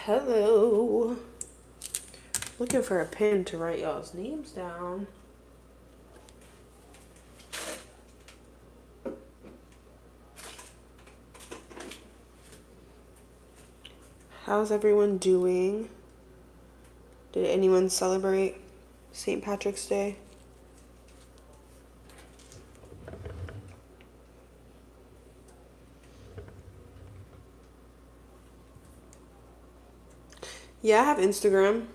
Hello. Looking for a pen to write y'all's names down. How's everyone doing? Did anyone celebrate St. Patrick's Day? Yeah, I have Instagram,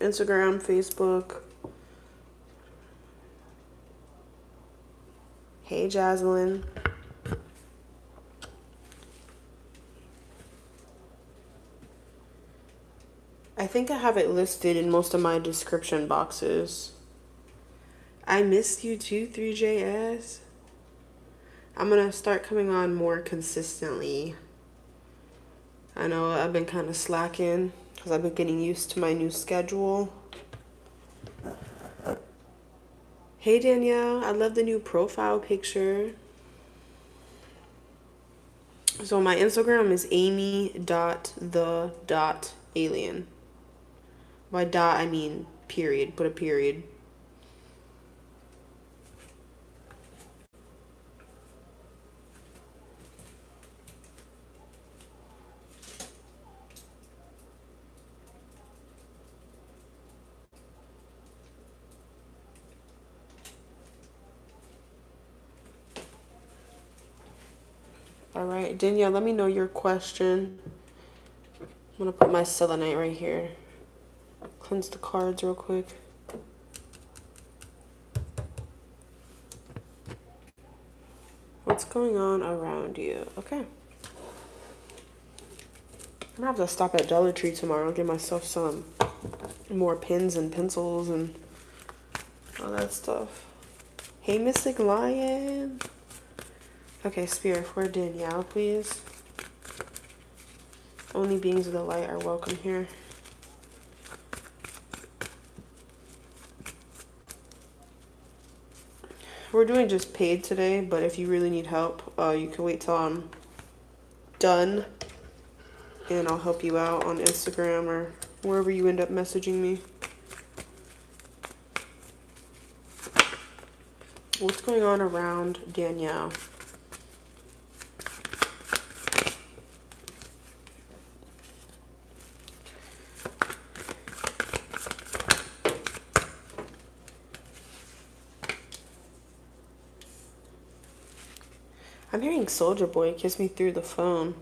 Facebook. Hey, Jaslyn. I think I have it listed in most of my description boxes. I missed you too, 3JS. I'm gonna start coming on more consistently. I know I've been kind of slacking because I've been getting used to my new schedule. Hey Danielle, I love the new profile picture. So my Instagram is amy.the.alien. By dot I mean period. Put a period. All right, Danielle, let me know your question. I'm gonna put my selenite right here. Cleanse the cards real quick. What's going on around you? Okay. I'm gonna have to stop at Dollar Tree tomorrow, get myself some more pens and pencils and all that stuff. Hey, Mystic Lion. Okay, Spirit, for Danielle, please. Only beings of the light are welcome here. We're doing just paid today, but if you really need help, you can wait till I'm done and I'll help you out on Instagram or wherever you end up messaging me. What's going on around Danielle? I'm hearing Soldier Boy kiss me through the phone.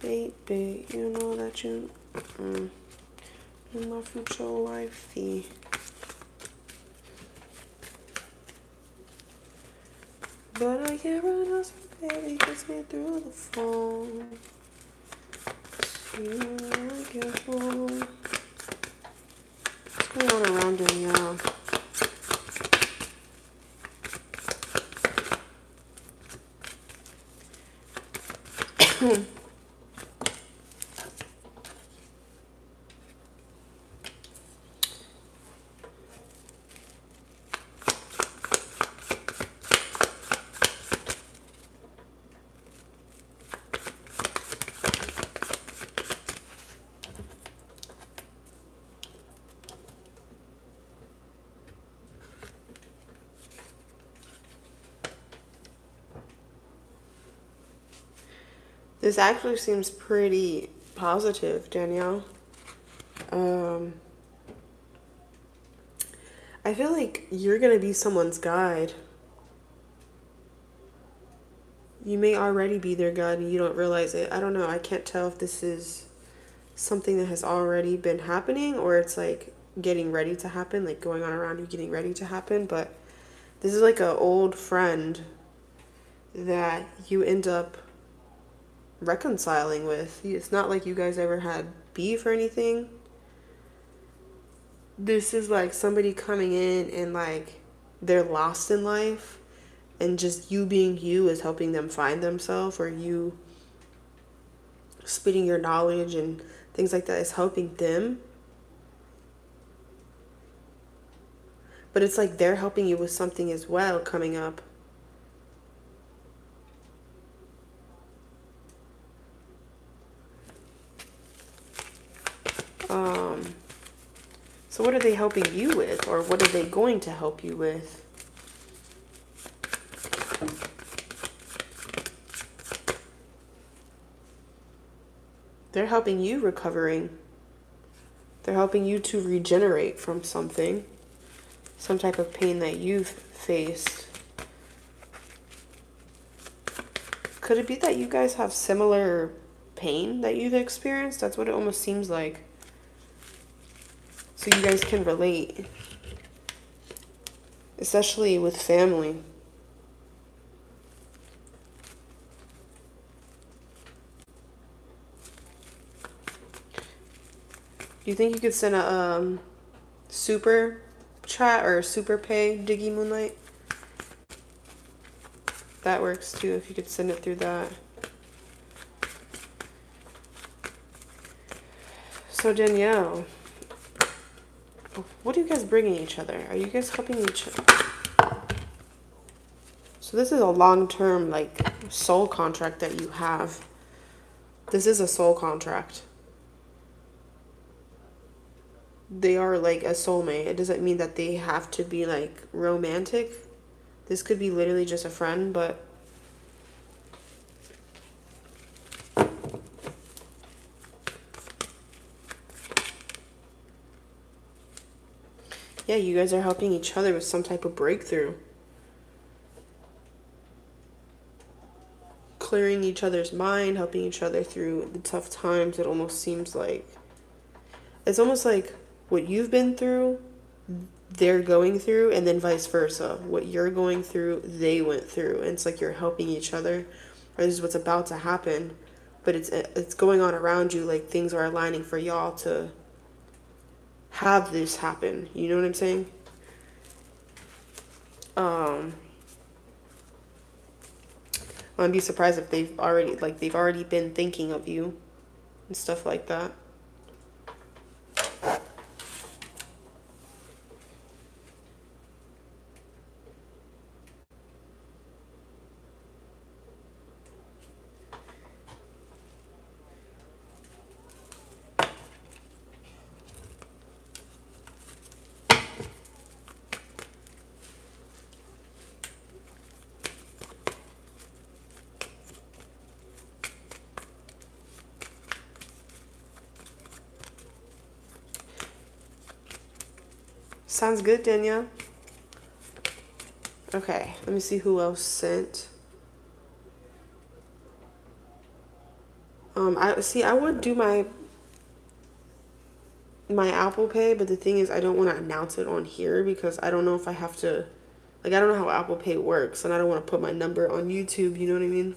Baby, you know that you're my future wifey. But I can't run out, so baby, kiss me through the phone. You know, careful. What's going on around Danielle? This actually seems pretty positive, Danielle. I feel like you're gonna be someone's guide. You may already be their guide and you don't realize it. I don't know. I can't tell if this is something that has already been happening or it's like getting ready to happen, like going on around you getting ready to happen. But this is like an old friend that you end up reconciling with. It's not like you guys ever had beef or anything. This is like somebody coming in and like they're lost in life and just you being you is helping them find themselves, or you spitting your knowledge and things like that is helping them. But it's like they're helping you with something as well coming up. So what are they helping you with? Or what are they going to help you with? They're helping you recovering. They're helping you to regenerate from something. Some type of pain that you've faced. Could it be that you guys have similar pain that you've experienced? That's what it almost seems like. So you guys can relate. Especially with family. Do you think you could send a super chat or a super pay Diggy Moonlight? That works too, if you could send it through that. So Danielle, what are you guys bringing each other? Are you guys helping each other? So this is a long-term, like, soul contract that you have. This is a soul contract. They are like a soulmate. It doesn't mean that they have to be like romantic. This could be literally just a friend, but yeah, you guys are helping each other with some type of breakthrough. Clearing each other's mind, helping each other through the tough times. It almost seems like it's almost like what you've been through, they're going through, and then vice versa. What you're going through, they went through. And it's like you're helping each other. Or this is what's about to happen. But it's going on around you, like things are aligning for y'all to have this happen. You know what I'm saying? I'd be surprised if they've already been thinking of you and stuff like that. Sounds good, Danielle. Okay, let me see who else sent. I would do my Apple Pay, but the thing is I don't want to announce it on here because I don't know if I have to, like, I don't know how Apple Pay works, and I don't want to put my number on YouTube, you know what I mean?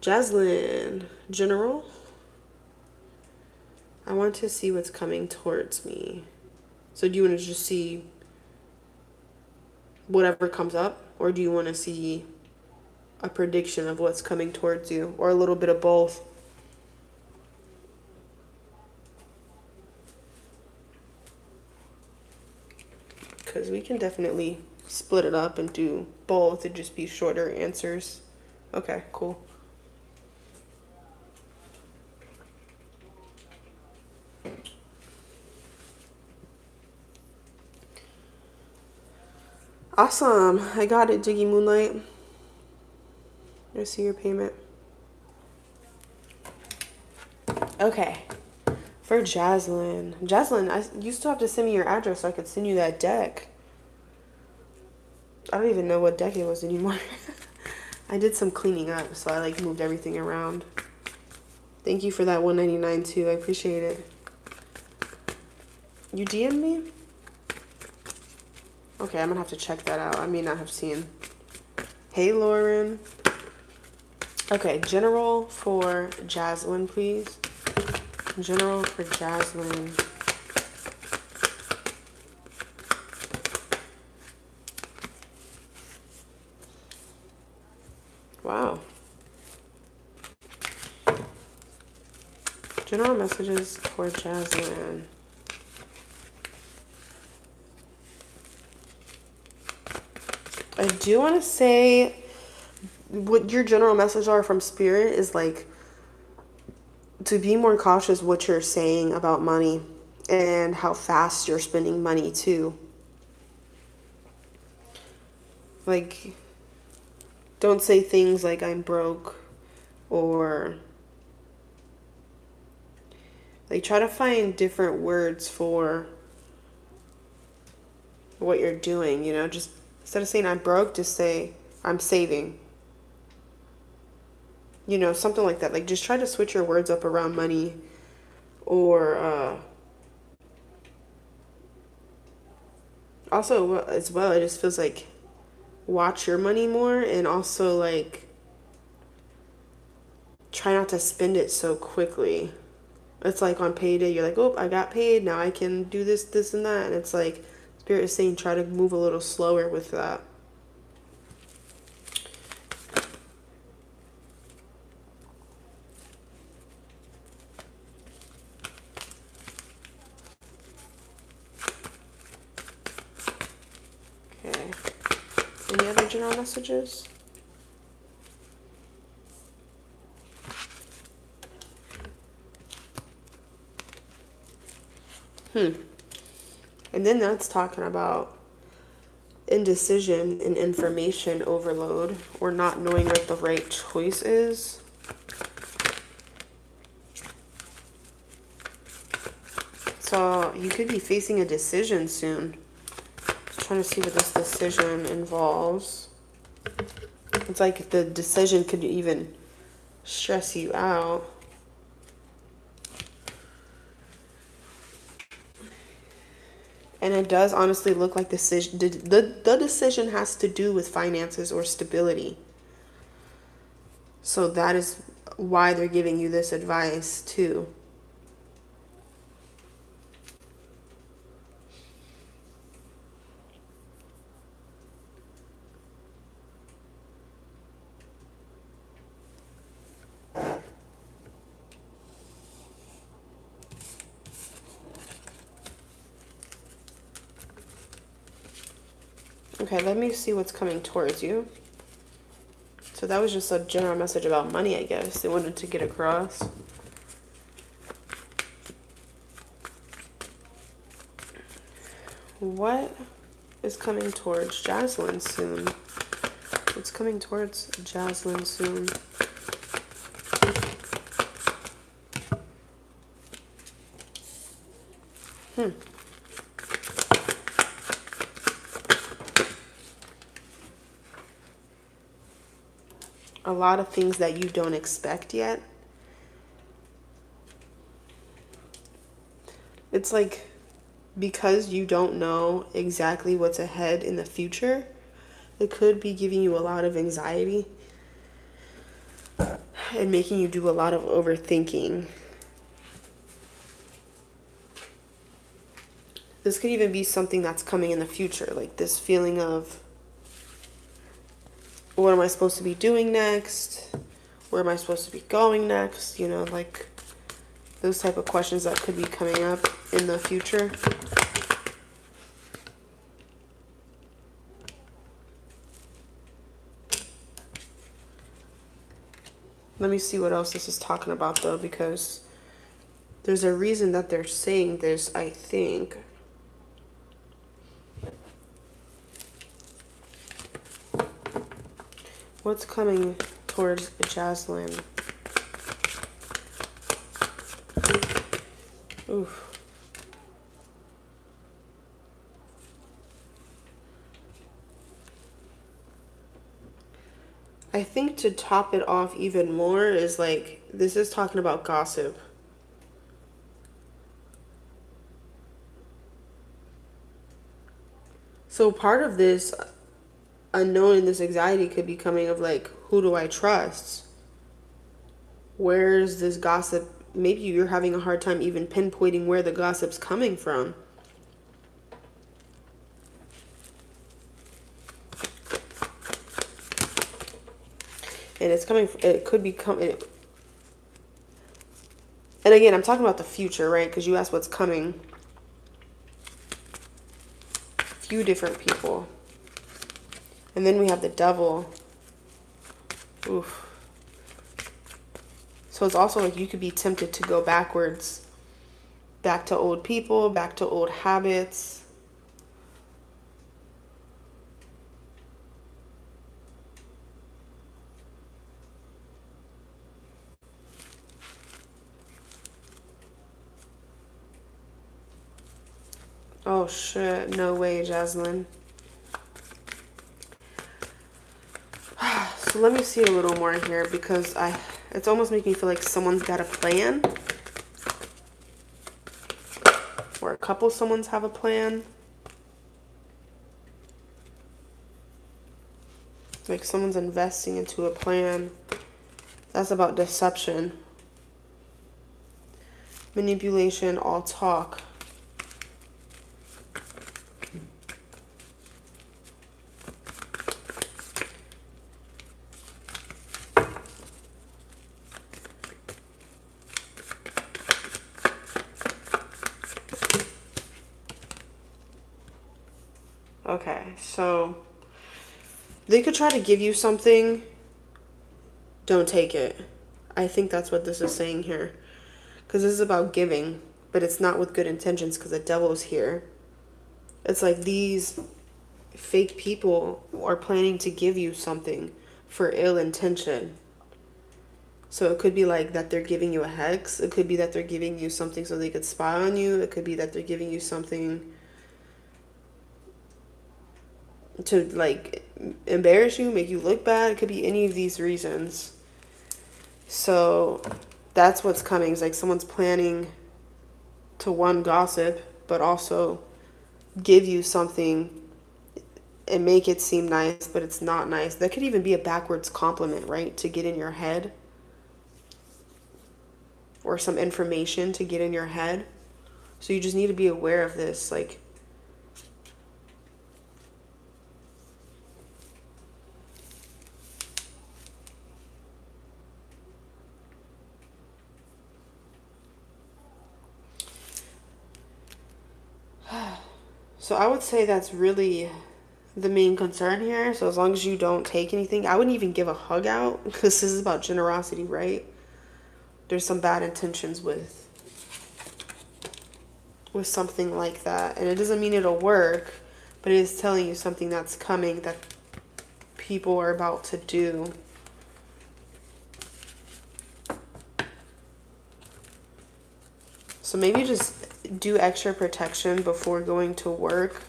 Jaslyn, General, I want to see what's coming towards me. So do you want to just see whatever comes up, or do you want to see a prediction of what's coming towards you, or a little bit of both? Because we can definitely split it up and do both. It'd just be shorter answers. Okay, cool. Awesome. I got it, Diggy Moonlight. I see your payment. Okay. For Jaslyn. Jaslyn, you still have to send me your address so I could send you that deck. I don't even know what deck it was anymore. I did some cleaning up, so I like moved everything around. Thank you for that $1.99 too. I appreciate it. You DM'd me? Okay, I'm gonna have to check that out. I may not have seen. Hey, Lauren. Okay, general for Jaslyn, please. General for Jaslyn. Wow. General messages for Jaslyn. I do want to say what your general message are from Spirit is like to be more cautious what you're saying about money and how fast you're spending money too. Like, don't say things like I'm broke, or like try to find different words for what you're doing, you know? Just instead of saying I'm broke, just say I'm saving. You know, something like that. Like just try to switch your words up around money, or also as well, it just feels like watch your money more, and also like try not to spend it so quickly. It's like on payday, you're like, oh, I got paid, now I can do this, this, and that. And it's like, Spirit is saying, try to move a little slower with that. Okay. Any other general messages? And then that's talking about indecision and information overload, or not knowing what the right choice is. So you could be facing a decision soon. Just trying to see what this decision involves. It's like the decision could even stress you out. And it does honestly look like the decision has to do with finances or stability. So that is why they're giving you this advice too. Okay, let me see what's coming towards you. So that was just a general message about money, I guess, they wanted to get across. What is coming towards Jaslyn soon? What's coming towards Jaslyn soon? A lot of things that you don't expect yet. It's like, because you don't know exactly what's ahead in the future, it could be giving you a lot of anxiety and making you do a lot of overthinking. This could even be something that's coming in the future, like this feeling of, what am I supposed to be doing next? Where am I supposed to be going next? You know, like those type of questions that could be coming up in the future. Let me see what else this is talking about though, because there's a reason that they're saying this, I think. What's coming towards Jaslyn? Oof. I think to top it off even more is like, this is talking about gossip. So part of this unknown and this anxiety could be coming of like, who do I trust? Where's this gossip? Maybe you're having a hard time even pinpointing where the gossip's coming from. And it's coming, it could be coming. And again, I'm talking about the future, right? Because you asked what's coming. A few different people. And then we have the devil. Oof. So it's also like you could be tempted to go backwards Back to old people, back to old habits. Oh shit, no way, Jaslyn. So let me see a little more here because it's almost making me feel like someone's got a plan. Or a couple someone's have a plan. Like someone's investing into a plan. That's about deception. Manipulation, all talk. Okay, so they could try to give you something. Don't take it. I think that's what this is saying here. Because this is about giving, but it's not with good intentions because the devil's here. It's like these fake people are planning to give you something for ill intention. So it could be like that they're giving you a hex. It could be that they're giving you something so they could spy on you. It could be that they're giving you something to like embarrass you, make you look bad. It could be any of these reasons. So that's what's coming. It's like someone's planning to one, gossip, but also give you something and make it seem nice, but it's not nice. That could even be a backwards compliment, right? To get in your head. Or some information to get in your head. So you just need to be aware of this. Like, so I would say that's really the main concern here. So as long as you don't take anything, I wouldn't even give a hug out because this is about generosity, right? There's some bad intentions with something like that. And it doesn't mean it'll work, but it is telling you something that's coming that people are about to do. So maybe just do extra protection before going to work,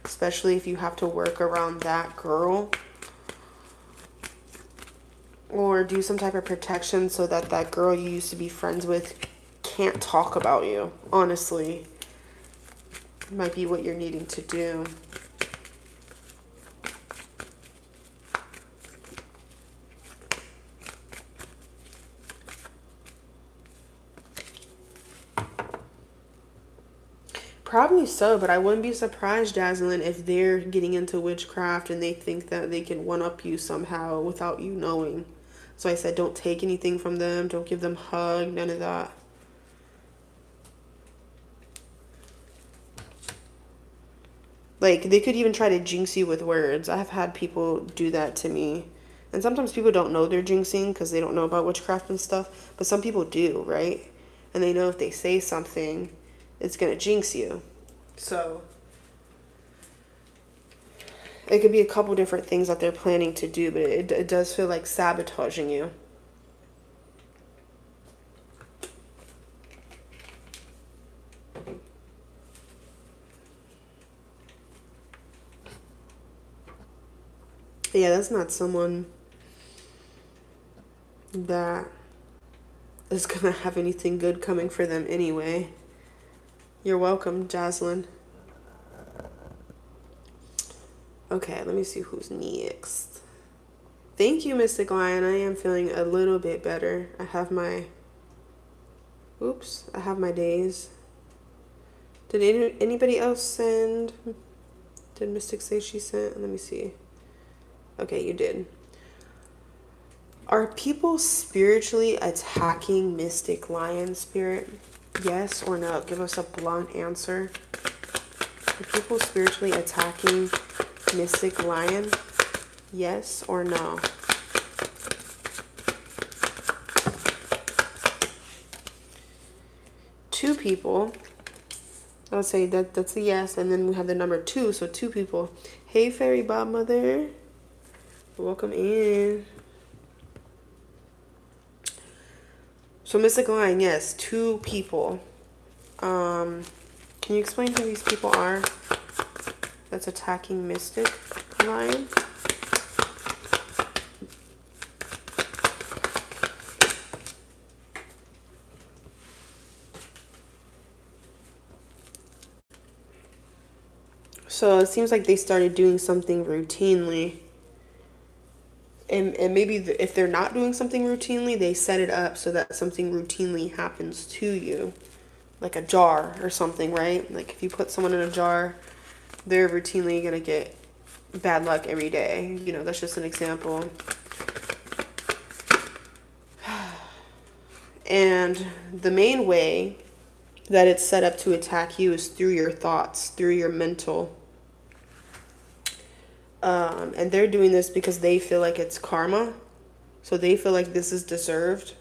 especially if you have to work around that girl. Or do some type of protection so that that girl you used to be friends with can't talk about you. Honestly, might be what you're needing to do. Probably so, but I wouldn't be surprised, Jaslyn, if they're getting into witchcraft and they think that they can one-up you somehow without you knowing. So I said don't take anything from them, don't give them a hug, none of that. Like, they could even try to jinx you with words. I have had people do that to me. And sometimes people don't know they're jinxing because they don't know about witchcraft and stuff. But some people do, right? And they know if they say something, it's going to jinx you. So it could be a couple different things that they're planning to do, but it does feel like sabotaging you. Yeah, that's not someone that is going to have anything good coming for them anyway. You're welcome, Jaslyn. Okay, let me see who's next. Thank you, Mystic Lion. I am feeling a little bit better. I have my days. Did anybody else send? Did Mystic say she sent? Let me see. Okay, you did. Are people spiritually attacking Mystic Lion Spirit? Yes or no? Give us a blunt answer. Are people spiritually attacking Mystic Lion? Yes or no? Two people. I'll say that's a yes. And then we have the number 2, so 2 people. Hey, Fairy Godmother. Welcome in. So Mystic Lion, yes, 2 people. Can you explain who these people are that's attacking Mystic Lion? So it seems like they started doing something routinely. And maybe if they're not doing something routinely, they set it up so that something routinely happens to you. Like a jar or something, right? Like if you put someone in a jar, they're routinely going to get bad luck every day. You know, that's just an example. And the main way that it's set up to attack you is through your thoughts, through your mental. And they're doing this because they feel like it's karma. So they feel like this is deserved.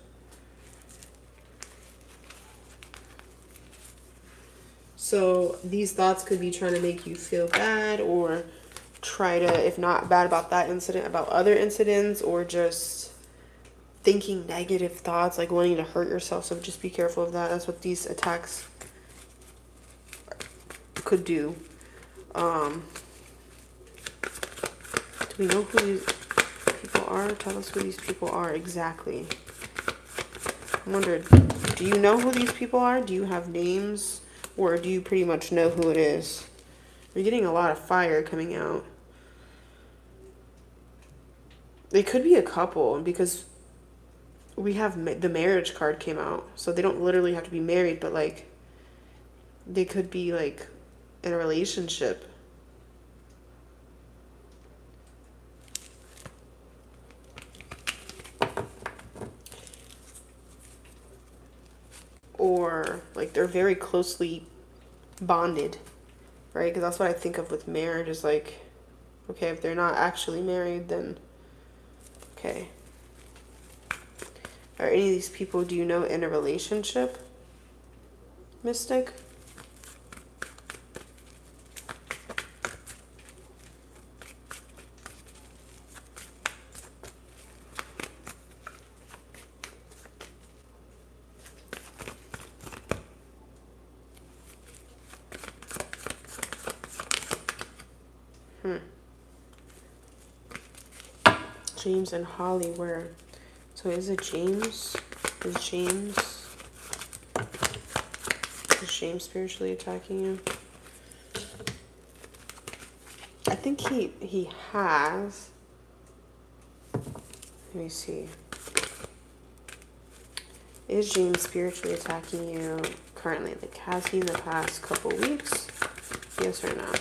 So these thoughts could be trying to make you feel bad, or try to, if not bad about that incident, about other incidents, or just thinking negative thoughts, like wanting to hurt yourself. So just be careful of that. That's what these attacks could do. Do we know who these people are? Tell us who these people are exactly. I wondered, do you know who these people are? Do you have names? Or do you pretty much know who it is? We're getting a lot of fire coming out. They could be a couple, because we have the marriage card came out. So they don't literally have to be married, but like they could be like in a relationship. Or like they're very closely bonded, right? Because that's what I think of with marriage, is like, okay, if they're not actually married, then okay. Are any of these people, do you know, in a relationship, Mystic? James and Holly, where? So is it James? Is James spiritually attacking you? I think he has. Let me see. Is James spiritually attacking you currently? Like, has he in the past couple weeks? Yes or no?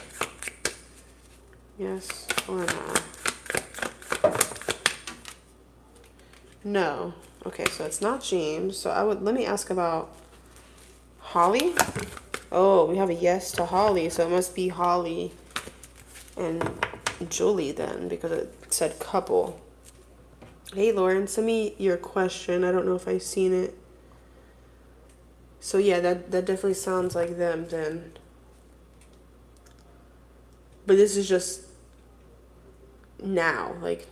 Yes or no? No. Okay, so it's not James. So let me ask about Holly. Oh, we have a yes to Holly. So it must be Holly and Julie then, because it said couple. Hey, Lauren, send me your question. I don't know if I've seen it. So yeah, that definitely sounds like them then. But this is just now. Like,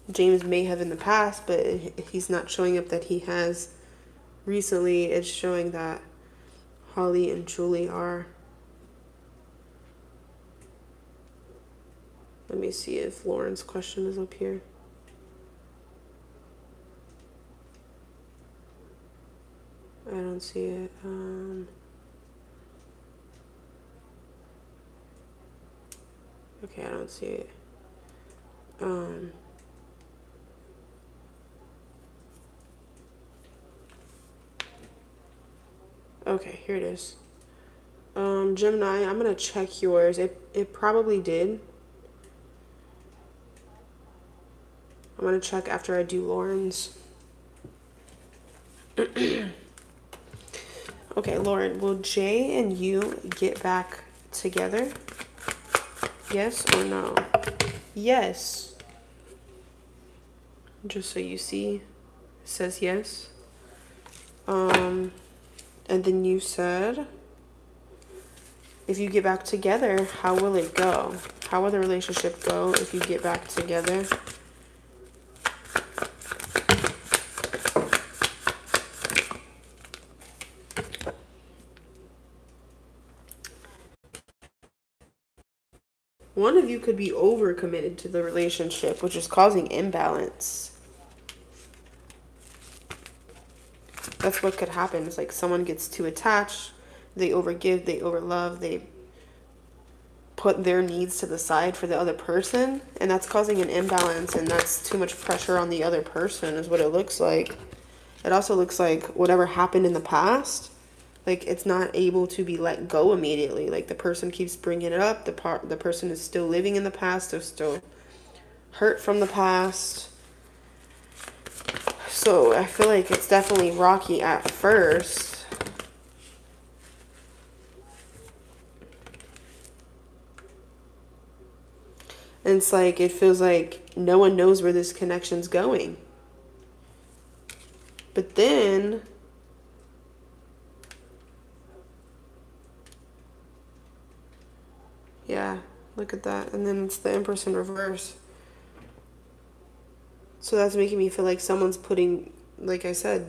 James may have in the past, but he's not showing up that he has recently. It's showing that Holly and Julie are. Let me see if Lauren's question is up here. I don't see it. Okay, I don't see it. Okay, here it is. Gemini, I'm gonna check yours. It probably did. I'm gonna check after I do Lauren's. Okay, Lauren, will Jay and you get back together? Yes or no? Yes. Just so you see, it says yes. And then you said If you get back together, how will it go? How will the relationship go if you get back together? One of you could be overcommitted to the relationship, which is causing imbalance. That's what could happen. It's like someone gets too attached, they overgive, they overlove, they put their needs to the side for the other person, and that's causing an imbalance, and that's too much pressure on the other person is what it looks like. It also looks like whatever happened in the past, like it's not able to be let go immediately. Like the person keeps bringing it up, the person is still living in the past, they're still hurt from the past. So I feel like it's definitely rocky at first. And it's like, it feels like no one knows where this connection's going. But then, yeah, look at that. And then it's the Empress in reverse. So that's making me feel like someone's putting, like I said,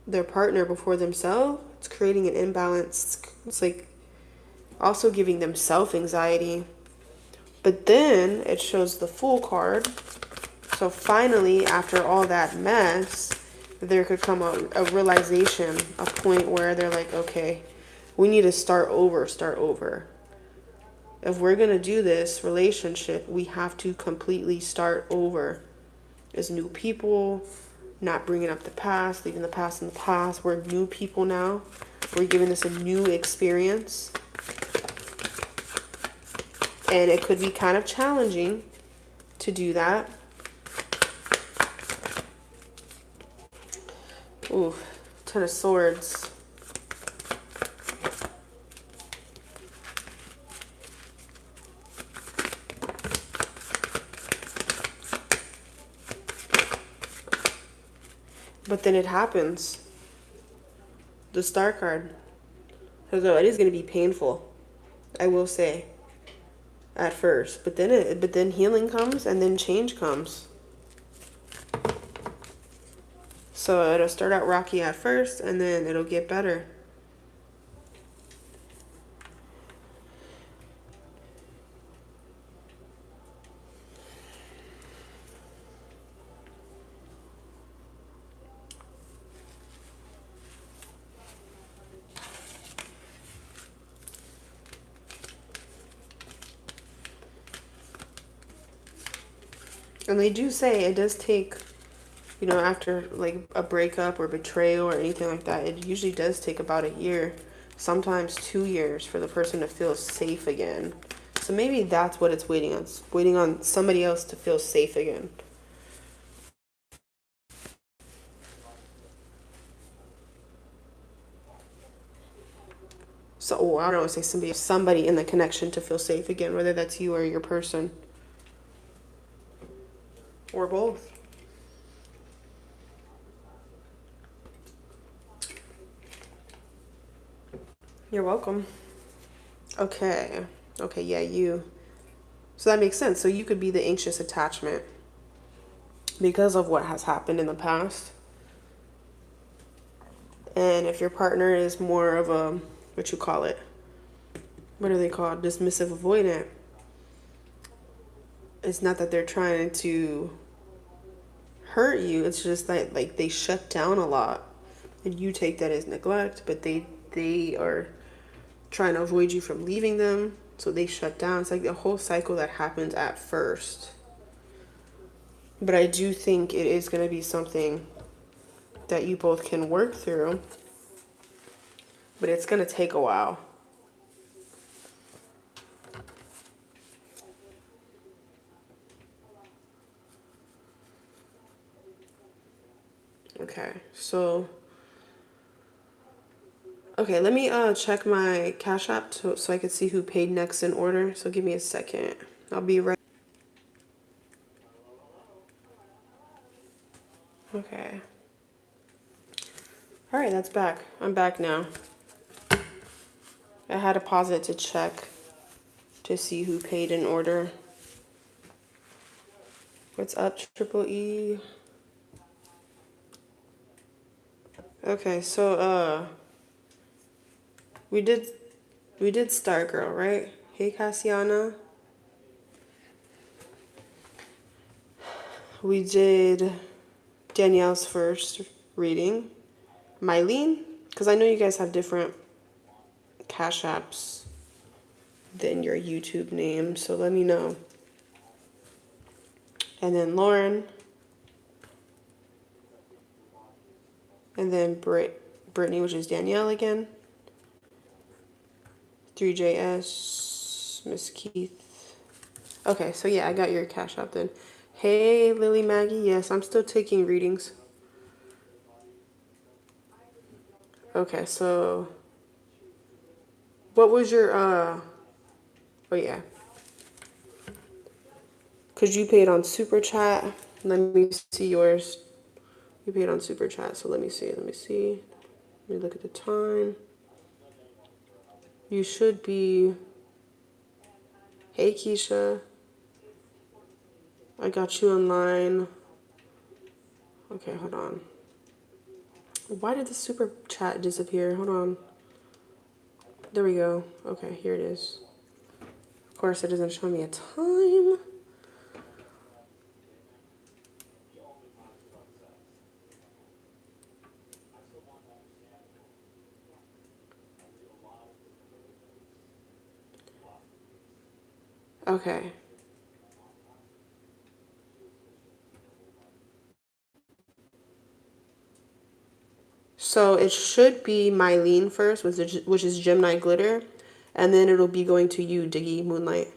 their partner before themselves. It's creating an imbalance. It's like also giving them self-anxiety. But then it shows the Fool card. So finally, after all that mess, there could come a realization, a point where they're like, okay, we need to start over. If we're going to do this relationship, we have to completely start over as new people, not bringing up the past, leaving the past in the past. We're new people now. We're giving this a new experience. And it could be kind of challenging to do that. Ooh, Ten of Swords. But then it happens. The Star card. So it is going to be painful, I will say, at first. But then healing comes, and then change comes. So it'll start out rocky at first, and then it'll get better. And they do say it does take, after like a breakup or betrayal or anything like that, it usually does take about a year, sometimes 2 years for the person to feel safe again. So maybe that's what it's waiting on. It's waiting on somebody else to feel safe again. So I don't want to say somebody in the connection to feel safe again, whether that's you or your person. Or both. You're welcome. Okay. Okay, yeah, you. So that makes sense. So you could be the anxious attachment because of what has happened in the past. And if your partner is more of a, what you call it? What are they called? Dismissive avoidant. It's not that they're trying to hurt you. It's just that like they shut down a lot. And you take that as neglect, but they are trying to avoid you from leaving them. So they shut down. It's like the whole cycle that happens at first. But I do think it is going to be something that you both can work through. But it's going to take a while. Okay, so... Okay, let me check my Cash App so I can see who paid next in order. So give me a second. I'll be right... Okay. Alright, that's back. I'm back now. I had to pause it to check to see who paid in order. What's up, Triple E? Okay, so we did Stargirl, right? Hey, Cassiana. We did Danielle's first reading. Mylene, because I know you guys have different Cash Apps than your YouTube name, so let me know. And then Lauren. And then Brittany, which is Danielle again. 3JS, Miss Keith. Okay, so yeah, I got your Cash App then. Hey, Lily Maggie. Yes, I'm still taking readings. Okay, so what was your oh yeah. Cause you paid on Super Chat. Let me see yours. You paid on Super Chat, so let me see. Let me look at the time. You should be. Hey Keisha. I got you online. Okay, hold on. Why did the Super Chat disappear? Hold on. There we go. Okay, here it is. Of course, it doesn't show me a time. Okay. So it should be Mylene first, which is Gemini Glitter, and then it'll be going to you, Diggy Moonlight.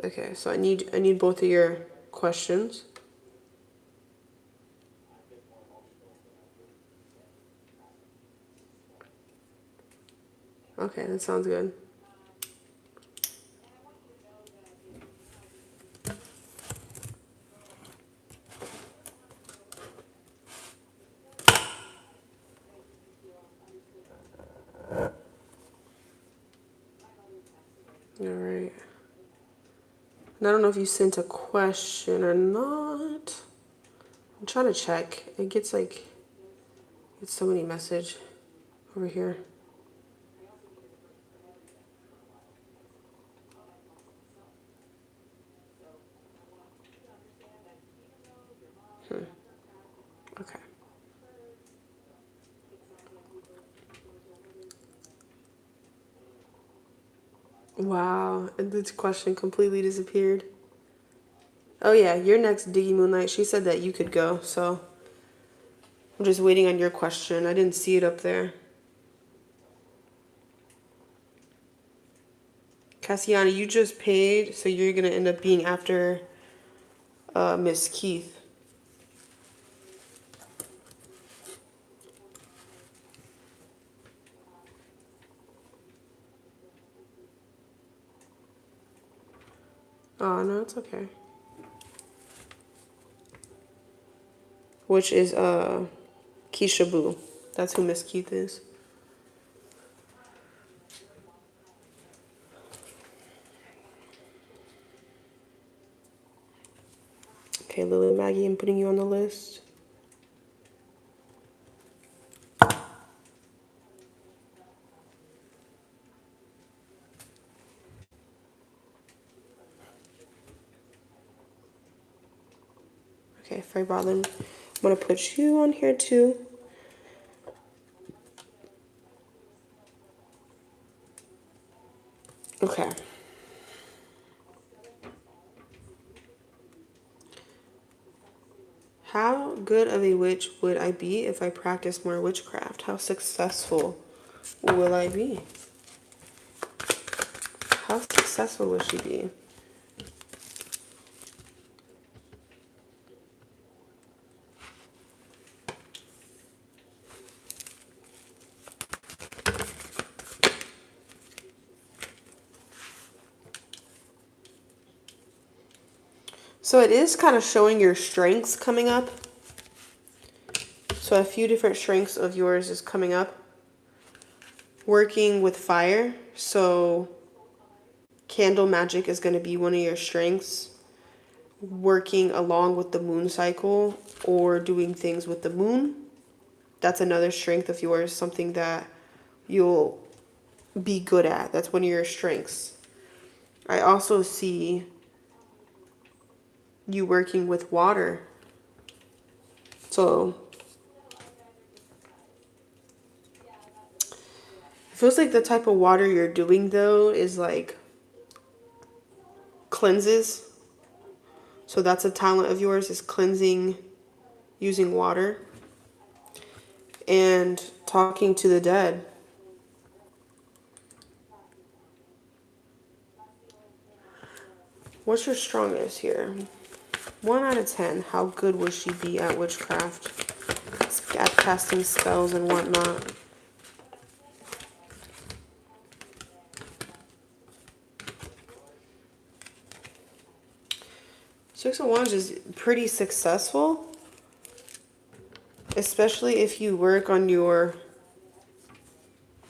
Okay, so I need both of your questions. Okay, that sounds good. All right. And I don't know if you sent a question or not. I'm trying to check. It gets so many messages over here. Okay. Wow, and this question completely disappeared. Oh yeah, you're next, Diggy Moonlight. She said that you could go, so I'm just waiting on your question. I didn't see it up there. Cassiana, you just paid, so you're gonna end up being after Miss Keith. Oh no, it's okay. Which is Keisha Boo. That's who Miss Keith is. Okay, Lily Maggie, I'm putting you on the list. Okay, Frey Barlin, I'm gonna put you on here too. Okay. How good of a witch would I be if I practiced more witchcraft? How successful will I be? How successful will she be? So it is kind of showing your strengths coming up. So a few different strengths of yours is coming up. Working with fire. So candle magic is going to be one of your strengths. Working along with the moon cycle or doing things with the moon. That's another strength of yours, something that you'll be good at. That's one of your strengths. I also see you working with water. So it feels like the type of water you're doing though is like cleanses. So that's a talent of yours, is cleansing using water and talking to the dead. What's your strongest here? 1 out of 10. How good would she be at witchcraft? At casting spells and whatnot. Six of Wands is pretty successful. Especially if you work on your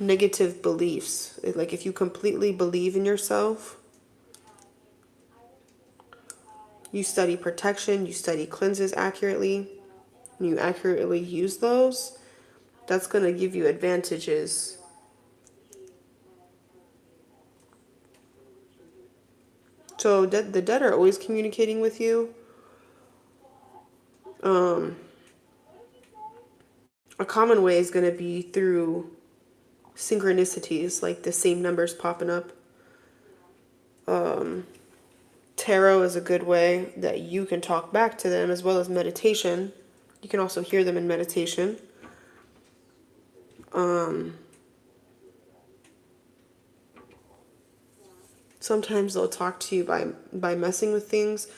negative beliefs. Like if you completely believe in yourself. You study protection, you study cleanses accurately, and you accurately use those, that's going to give you advantages. So the dead are always communicating with you. A common way is going to be through synchronicities, like the same numbers popping up. Tarot is a good way that you can talk back to them, as well as meditation. You can also hear them in meditation. Sometimes they'll talk to you by messing with things.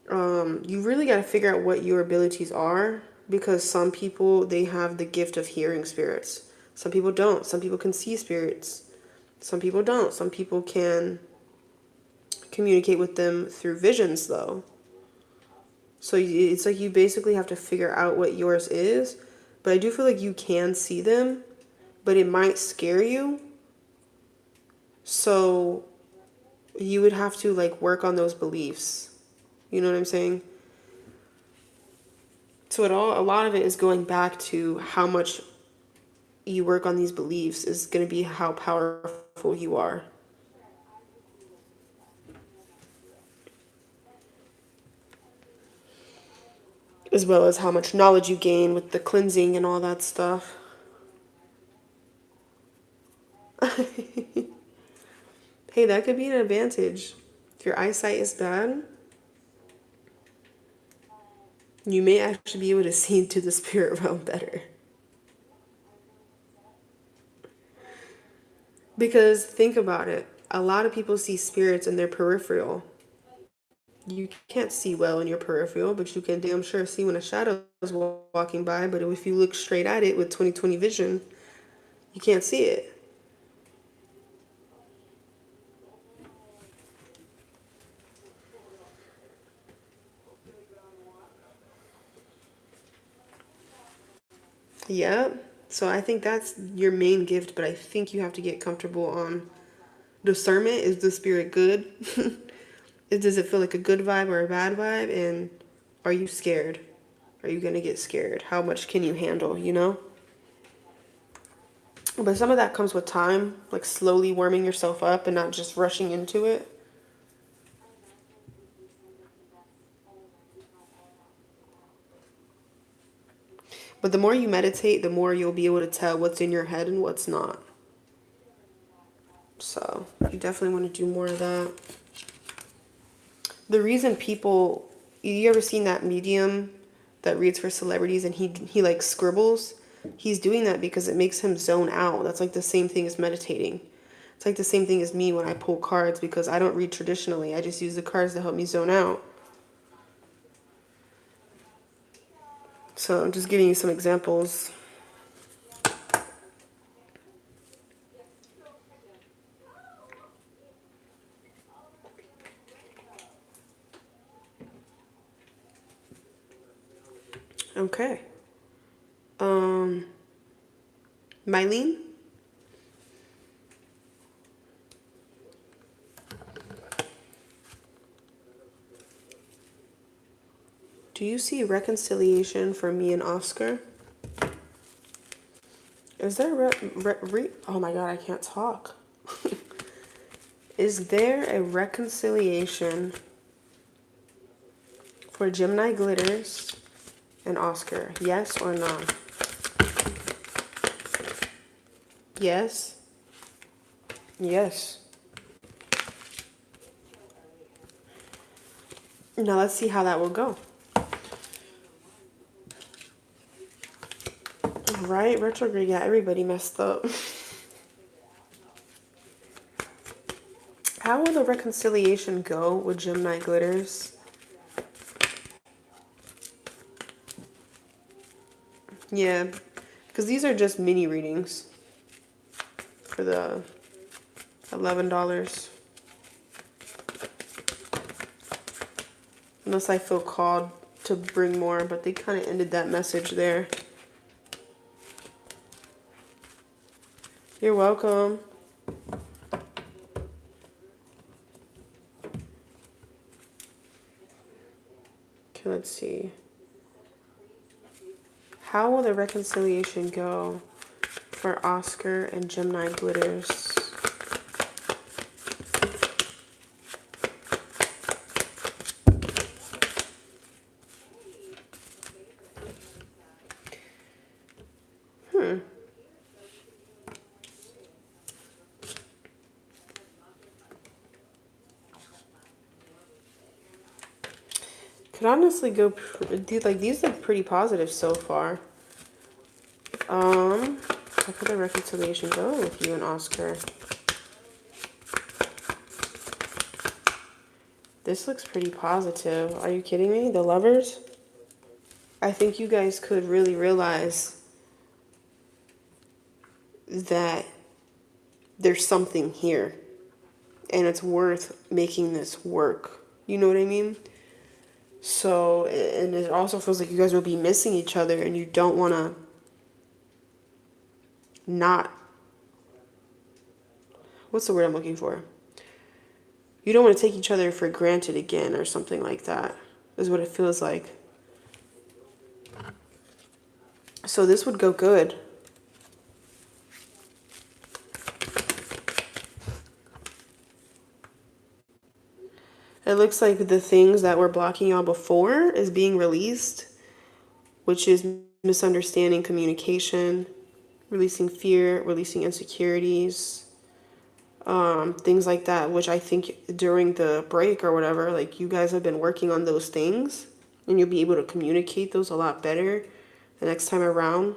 You really got to figure out what your abilities are, because some people, they have the gift of hearing spirits. Some people don't. Some people can see spirits. Some people don't. Some people can communicate with them through visions, though. So it's like you basically have to figure out what yours is. But I do feel like you can see them, but it might scare you. So you would have to like work on those beliefs. You know what I'm saying? So a lot of it is going back to how much you work on these beliefs is going to be how powerful you are. As well as how much knowledge you gain with the cleansing and all that stuff. Hey, that could be an advantage. If your eyesight is bad, you may actually be able to see into the spirit realm better. Because think about it. A lot of people see spirits in their peripheral. You can't see well in your peripheral, but you can damn sure see when a shadow is walking by. But if you look straight at it with 20/20 vision, you can't see it. Yeah. So I think that's your main gift, but I think you have to get comfortable on discernment. Is the spirit good? Does it feel like a good vibe or a bad vibe? And are you scared? Are you going to get scared? How much can you handle, you know? But some of that comes with time, like slowly warming yourself up and not just rushing into it. But the more you meditate, the more you'll be able to tell what's in your head and what's not. So you definitely want to do more of that. The reason people, you ever seen that medium that reads for celebrities and he like scribbles? He's doing that because it makes him zone out. That's like the same thing as meditating. It's like the same thing as me when I pull cards, because I don't read traditionally. I just use the cards to help me zone out. So I'm just giving you some examples. Okay. Mylene? Do you see reconciliation for me and Oscar? Is there oh my god, I can't talk. Is there a reconciliation for Gemini Glitters and Oscar? Yes or no? Yes. Yes. Now let's see how that will go. Right? Retrograde got everybody messed up. How will the reconciliation go with Gemini Glitters? Yeah, because these are just mini readings for the $11. Unless I feel called to bring more, but they kind of ended that message there. You're welcome. Okay, let's see. How will the reconciliation go for Oscar and Gemini Glitters? Could honestly go, like, these look pretty positive so far. How could the reconciliation go with you and Oscar? This looks pretty positive. Are you kidding me? The lovers? I think you guys could really realize that there's something here and it's worth making this work. You know what I mean? So, and it also feels like you guys will be missing each other and you don't want to not, what's the word I'm looking for? You don't want to take each other for granted again or something like that, is what it feels like. So this would go good. It looks like the things that were blocking y'all before is being released, which is misunderstanding, communication, releasing fear, releasing insecurities, things like that, which I think during the break or whatever, like, you guys have been working on those things and you'll be able to communicate those a lot better the next time around.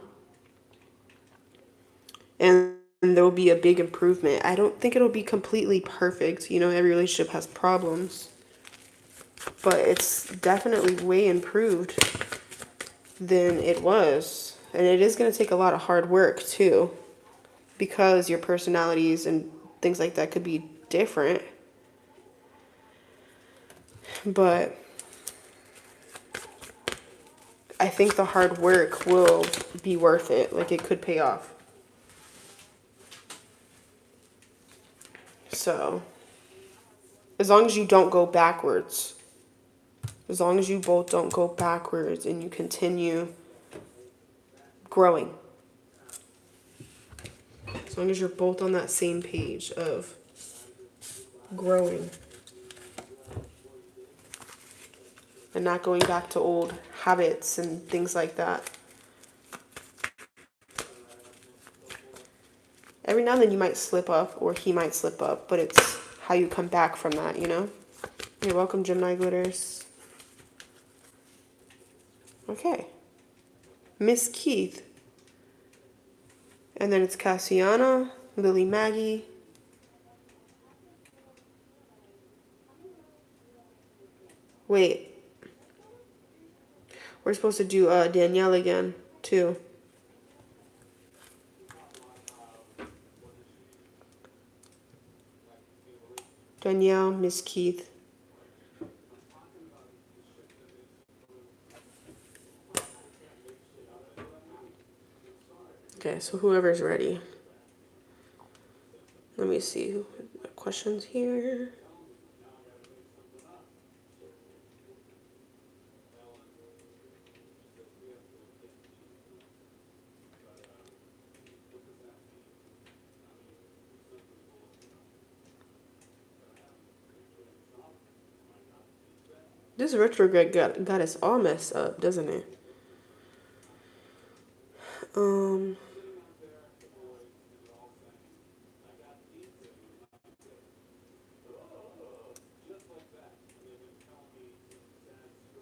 And there will be a big improvement. I don't think it'll be completely perfect. You know, every relationship has problems. But it's definitely way improved than it was. And it is going to take a lot of hard work, too. Because your personalities and things like that could be different. But I think the hard work will be worth it. Like, it could pay off. So, as long as you don't go backwards. As long as you both don't go backwards and you continue growing. As long as you're both on that same page of growing. And not going back to old habits and things like that. Every now and then you might slip up, or he might slip up, but it's how you come back from that, you know? You're welcome, Gemini Glitters. Okay. Miss Keith. And then it's Cassiana, Lily Maggie. Wait. We're supposed to do Danielle again, too. Danielle, Miss Keith. Okay, so whoever's ready. Let me see questions here. This retrograde got us all messed up, doesn't it? Um,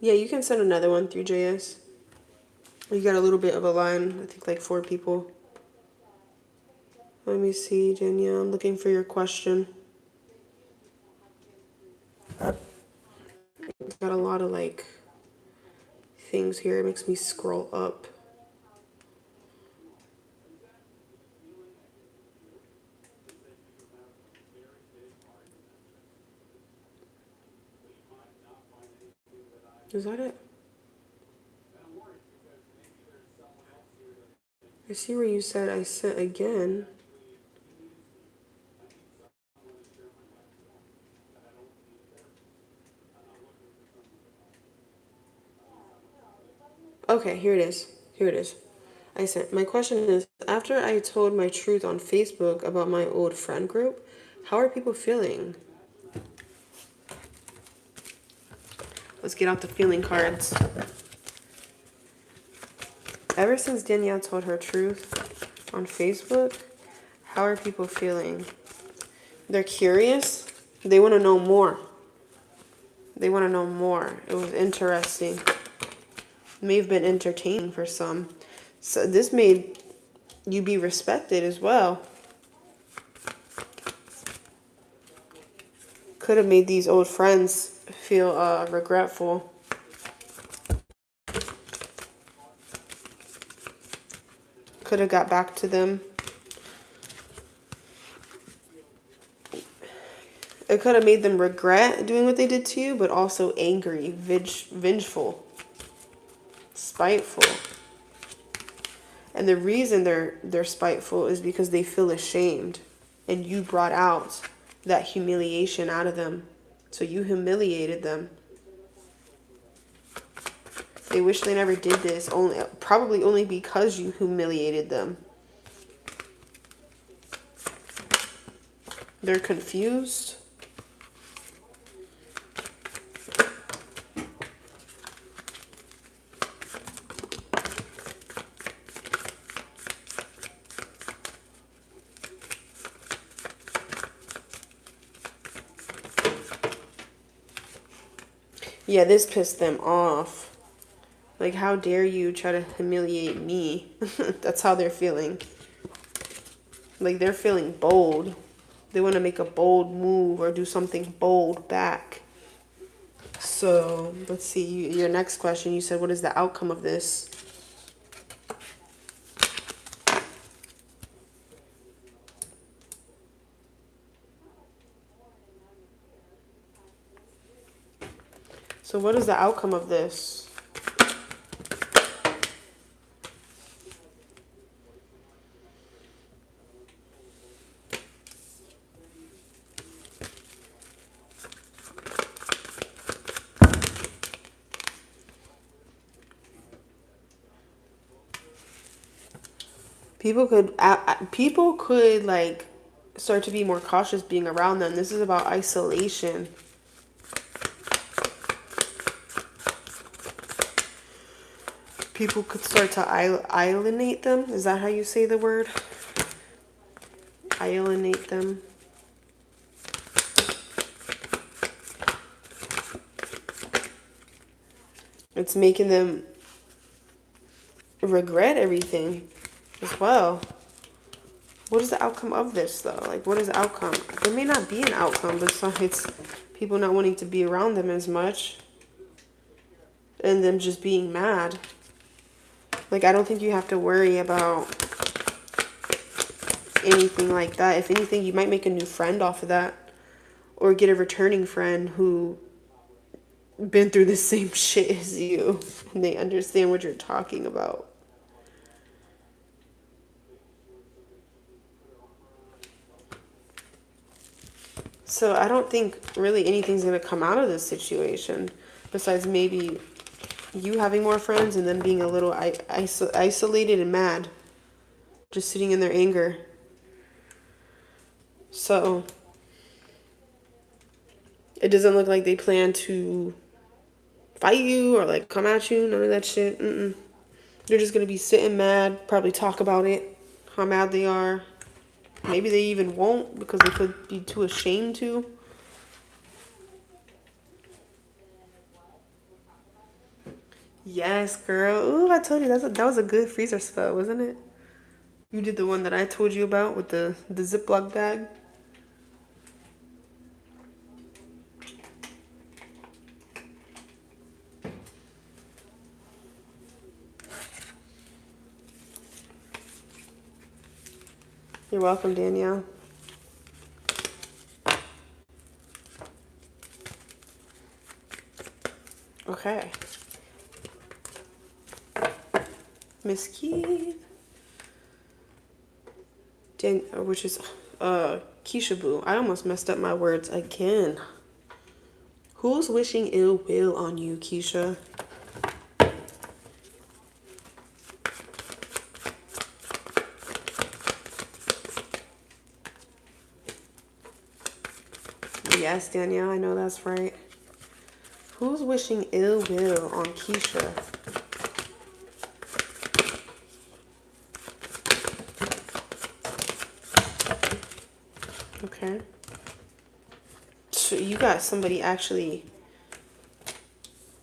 yeah, you can send another one through JS. You got a little bit of a line, I think like 4 people. Let me see, Danielle, I'm looking for your question. It's got a lot of like things here. It makes me scroll up. Is that it? I see where you said I sent again. Okay, here it is. Here it is. I sent. My question is, after I told my truth on Facebook about my old friend group, how are people feeling? Let's get out the feeling cards. Ever since Danielle told her truth on Facebook, how are people feeling? They're curious. They want to know more. They want to know more. It was interesting. May have been entertaining for some. So this made you be respected as well. Could have made these old friends feel regretful. Could have got back to them. It could have made them regret doing what they did to you, but also angry, vengeful, spiteful. And the reason they're spiteful is because they feel ashamed, and you brought out that humiliation out of them. So you humiliated them. They wish they never did this, probably only because you humiliated them. They're confused. Yeah, this pissed them off. Like, how dare you try to humiliate me? That's how they're feeling. Like, they're feeling bold. They want to make a bold move or do something bold back. So, let's see. Your next question, you said, what is the outcome of this? So, what is the outcome of this? People could like start to be more cautious being around them. This is about isolation. People could start to alienate them. Is that how you say the word? Alienate them. It's making them regret everything as well. What is the outcome of this, though? Like, what is the outcome? There may not be an outcome besides people not wanting to be around them as much and them just being mad. Like, I don't think you have to worry about anything like that. If anything, you might make a new friend off of that or get a returning friend who been through the same shit as you and they understand what you're talking about. So I don't think really anything's going to come out of this situation besides maybe you having more friends and them being a little isolated and mad, just sitting in their anger. So it doesn't look like they plan to fight you or like come at you, none of that shit. They're just going to be sitting mad, probably talk about it, how mad they are. Maybe they even won't because they could be too ashamed to. Yes, girl. Ooh, I told you that was a good freezer spell, wasn't it? You did the one that I told you about with the Ziploc bag. You're welcome, Danielle. Okay. Miss Keith. Which is Keisha Boo. I almost messed up my words again. Who's wishing ill will on you, Keisha? Yes, Danielle, I know that's right. Who's wishing ill will on Keisha? Okay. So you got somebody actually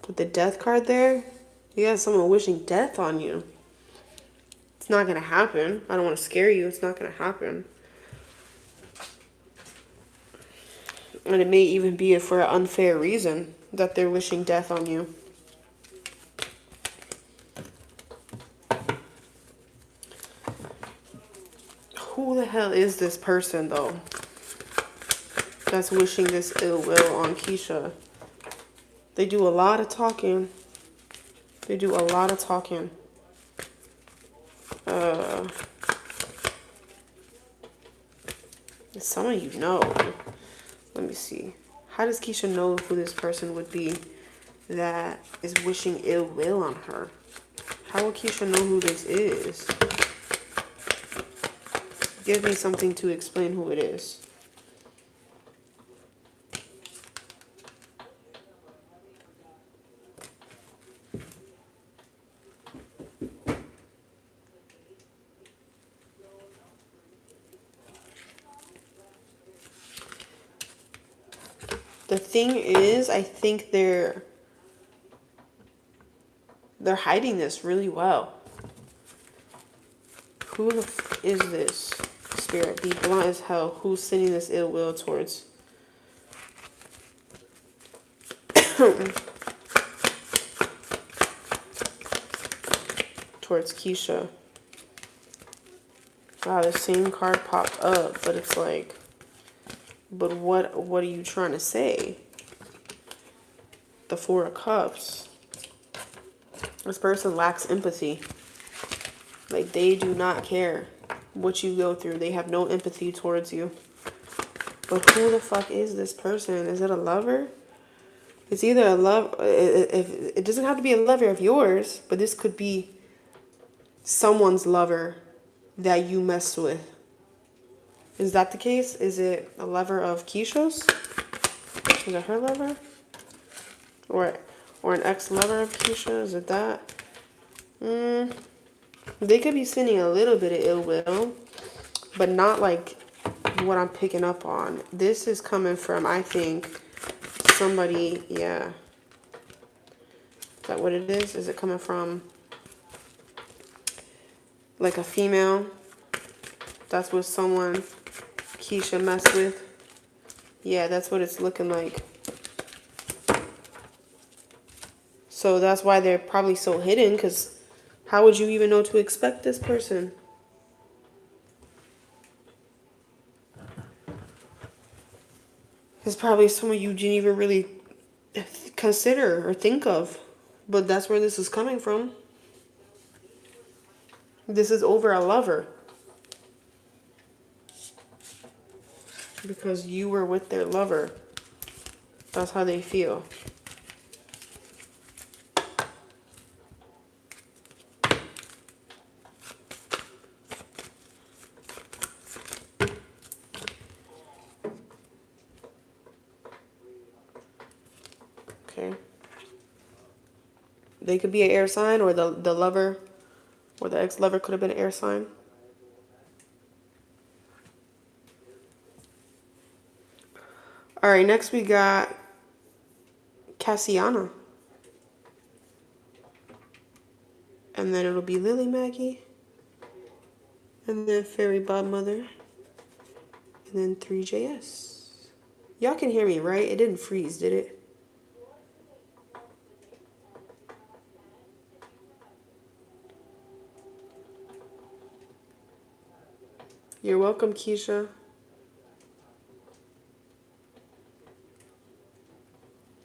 with the death card there. You got someone wishing death on you. It's not going to happen. I don't want to scare you. It's not going to happen. And it may even be for an unfair reason that they're wishing death on you. Who the hell is this person, though, that's wishing this ill will on Keisha? They do a lot of talking. They do a lot of talking. It's someone you know. Let me see. How does Keisha know who this person would be that is wishing ill will on her? How will Keisha know who this is? Give me something to explain who it is. The thing is, I think they're hiding this really well. Who the f is this? Spirit, be blunt as hell. Who's sending this ill will towards? Towards Keisha. Wow, the same card popped up, but it's like, but what are you trying to say? The Four of Cups. This person lacks empathy. Like, they do not care what you go through. They have no empathy towards you. But who the fuck is this person? Is it a lover? It's either a love. It doesn't have to be a lover of yours, but this could be someone's lover that you mess with. Is that the case? Is it a lover of Keisha's? Is it her lover? Or an ex-lover of Keisha? Is it that? They could be sending a little bit of ill will, but not like what I'm picking up on. This is coming from, I think, somebody, yeah. Is that what it is? Is it coming from like a female? That's what someone Keisha messed with? Yeah, that's what it's looking like. So that's why they're probably so hidden, because how would you even know to expect this person? It's probably someone you didn't even really consider or think of. But that's where this is coming from. This is over a lover. because you were with their lover. That's how they feel. Okay. They could be an air sign, or the lover or the ex-lover could have been an air sign. All right, next we got Cassiana. And then it'll be Lily Maggie. And then Fairy Godmother. And then 3JS. Y'all can hear me, right? It didn't freeze, did it? You're welcome, Keisha.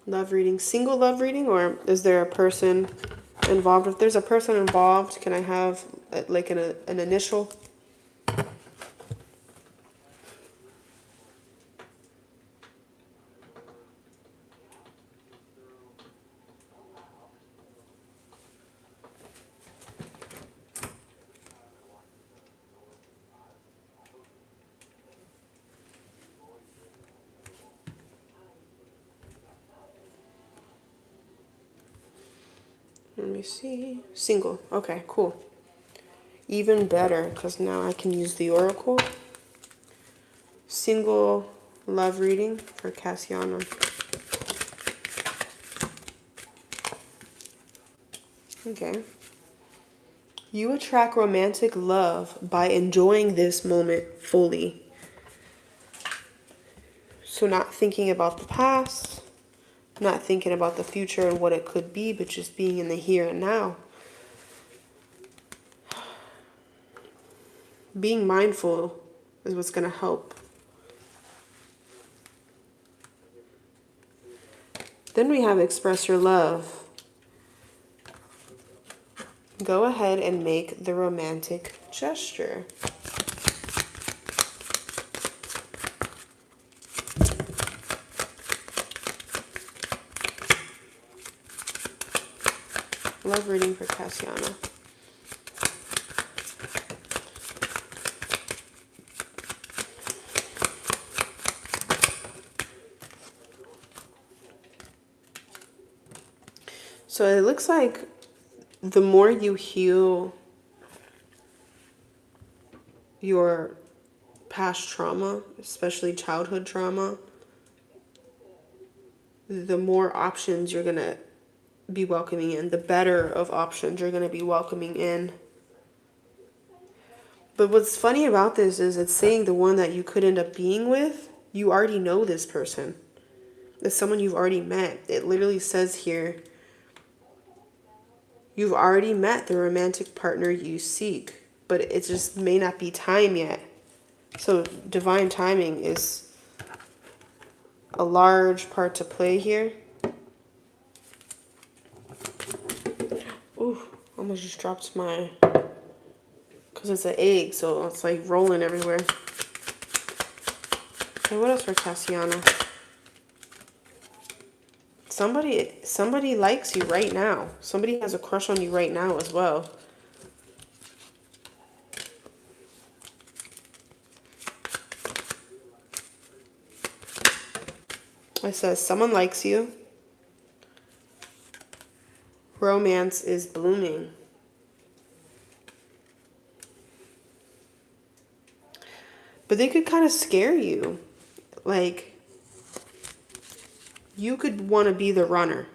Love reading. Single love reading, or is there a person involved? If there's a person involved, can I have like an initial? Let me see. Single. Okay, cool. Even better, because now I can use the oracle. Single love reading for Cassiana. Okay. You attract romantic love by enjoying this moment fully. So not thinking about the past, not thinking about the future and what it could be, but just being in the here and now. Being mindful is what's going to help. Then we have express your love. Go ahead and make the romantic gesture. Love reading for Cassiana. So it looks like the more you heal your past trauma, especially childhood trauma, the more options you're going to be welcoming in, the better of options you're going to be welcoming in. But what's funny about this is it's saying the one that you could end up being with, you already know this person. It's someone you've already met. It literally says here, you've already met the romantic partner you seek, but it just may not be time yet. So divine timing is a large part to play here. Ooh, almost just dropped my, because it's an egg, so it's like rolling everywhere. Okay, what else for Cassiana? Somebody likes you right now. Somebody has a crush on you right now as well. It says someone likes you. Romance is blooming. But they could kind of scare you. Like, you could want to be the runner.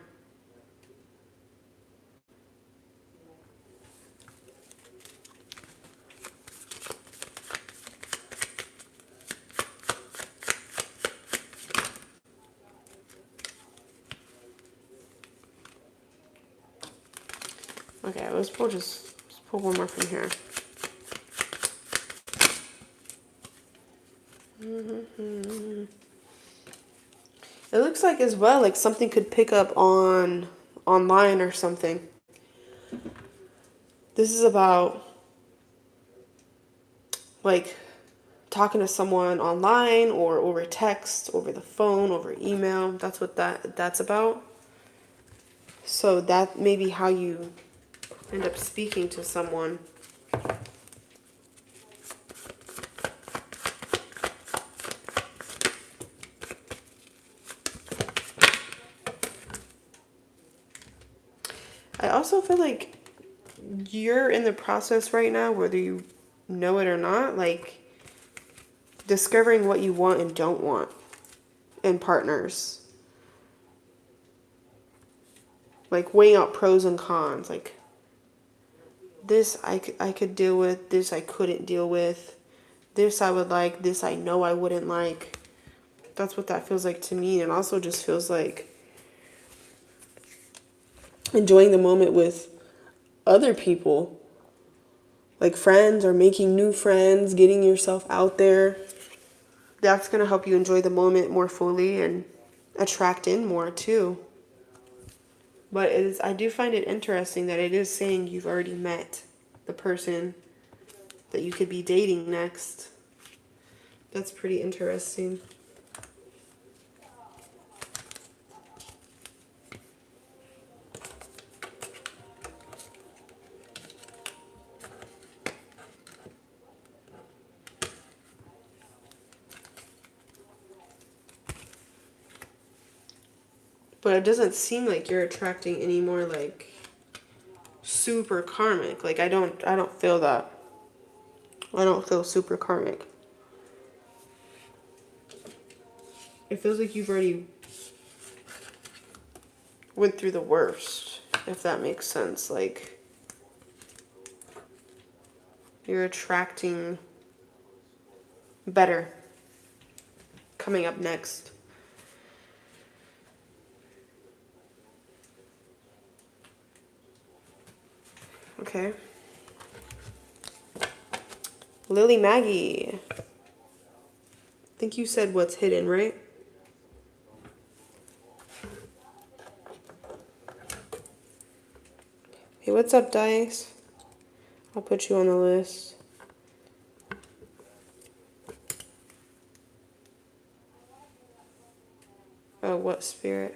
Okay, let's pull one more from here. It looks like as well, like something could pick up online or something. This is about like talking to someone online or over text, over the phone, over email. That's what that's about. So that may be how you end up speaking to someone. I also feel like you're in the process right now, whether you know it or not, like discovering what you want and don't want in partners. Like weighing out pros and cons. Like this I could deal with, this I couldn't deal with, this I would like, this I know I wouldn't like. That's what that feels like to me. And also just feels like enjoying the moment with other people, like friends or making new friends, getting yourself out there. That's going to help you enjoy the moment more fully and attract in more too. But I do find it interesting that it is saying you've already met the person that you could be dating next. That's pretty interesting. But it doesn't seem like you're attracting any more like super karmic. Like I don't feel that. I don't feel super karmic. It feels like you've already went through the worst, if that makes sense. Like you're attracting better coming up next. Okay. Lily Maggie. I think you said what's hidden, right? Hey, what's up, Dice? I'll put you on the list. Oh, what spirit?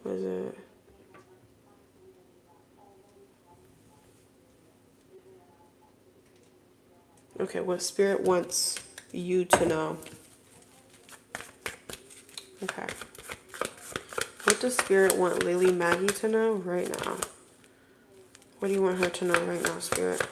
Was it? Okay, what spirit wants you to know? Okay. What does spirit want Lily Maggie to know right now? What do you want her to know right now, spirit?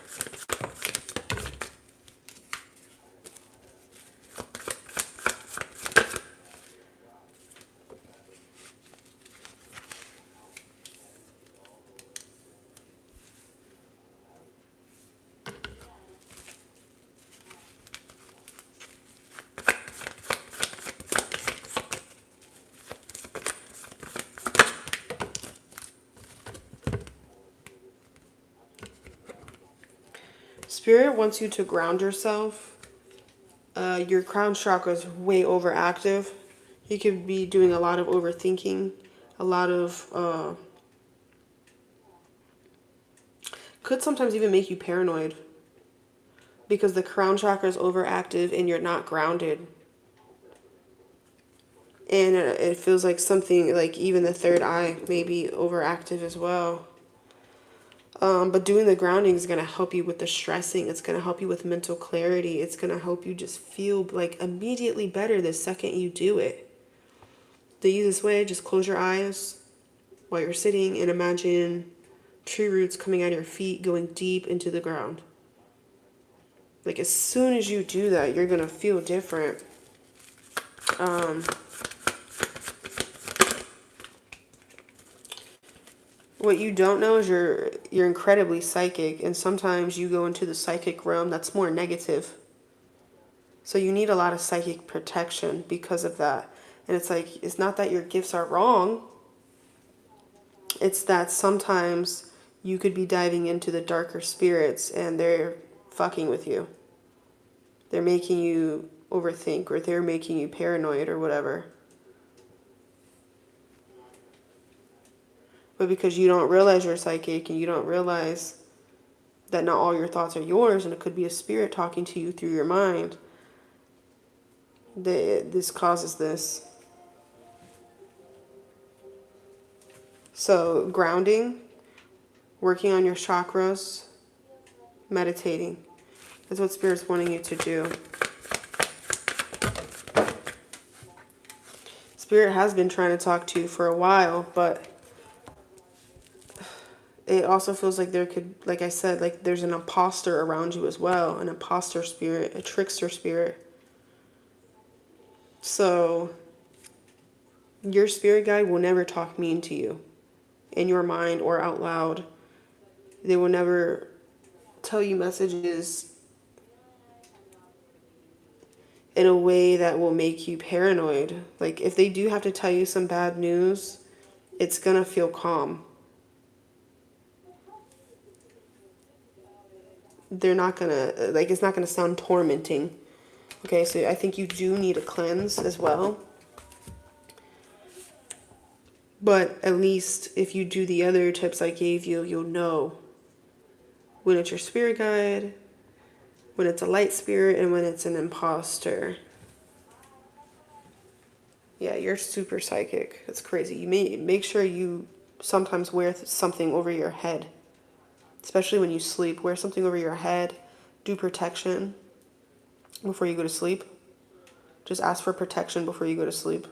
Spirit wants you to ground yourself. Your crown chakra is way overactive. You could be doing a lot of overthinking, a lot of, could sometimes even make you paranoid because the crown chakra is overactive and you're not grounded. And it feels like something like even the third eye may be overactive as well. But doing the grounding is going to help you with the stressing. It's going to help you with mental clarity. It's going to help you just feel like immediately better the second you do it. The easiest way, just close your eyes while you're sitting and imagine tree roots coming out of your feet going deep into the ground. Like as soon as you do that, you're going to feel different. What you don't know is you're incredibly psychic, and sometimes you go into the psychic realm that's more negative. So you need a lot of psychic protection because of that. And it's like, it's not that your gifts are wrong. It's that sometimes you could be diving into the darker spirits and they're fucking with you. They're making you overthink or they're making you paranoid or whatever. But because you don't realize you're psychic and you don't realize that not all your thoughts are yours, and it could be a spirit talking to you through your mind. This causes this. So grounding, working on your chakras, meditating. That's what Spirit's wanting you to do. Spirit has been trying to talk to you for a while, but it also feels like there could, like I said, like there's an imposter around you as well. An imposter spirit, a trickster spirit. So your spirit guide will never talk mean to you in your mind or out loud. They will never tell you messages in a way that will make you paranoid. Like if they do have to tell you some bad news, it's gonna feel calm. They're not gonna, like, it's not gonna sound tormenting. Okay, so I think you do need a cleanse as well. But at least if you do the other tips I gave you, you'll know when it's your spirit guide, when it's a light spirit, and when it's an imposter. Yeah, you're super psychic. That's crazy. You may make sure you sometimes wear something over your head, especially when you sleep. Wear something over your head. Do protection before you go to sleep. Just ask for protection before you go to sleep.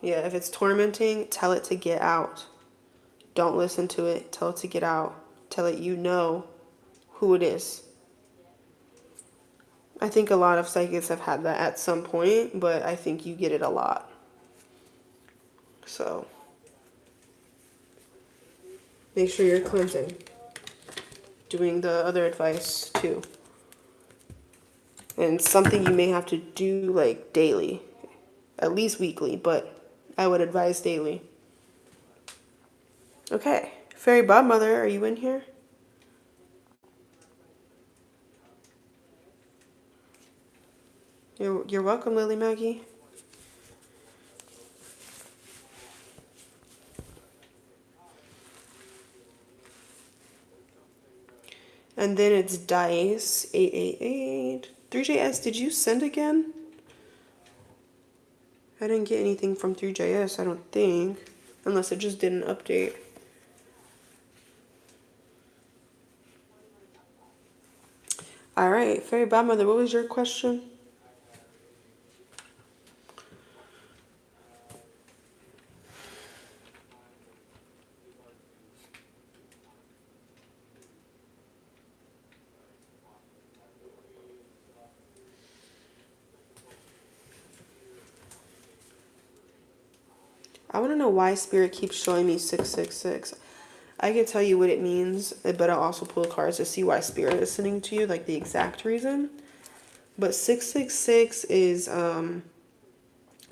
Yeah, if it's tormenting, tell it to get out. Don't listen to it. Tell it to get out. Tell it you know who it is. I think a lot of psychics have had that at some point, but I think you get it a lot. So make sure you're cleansing. Doing the other advice too. And something you may have to do like daily, at least weekly, but I would advise daily. Okay, Fairy Godmother, are you in here? You're welcome, Lily Maggie. And then it's Dice 888. 3JS, did you send again? I didn't get anything from 3JS, I don't think. Unless it just did an update. Alright, Fairy Godmother, what was your question? I want to know why Spirit keeps showing me 666. I can tell you what it means, but I'll also pull cards to see why Spirit is sending to you, like the exact reason. But 666 is,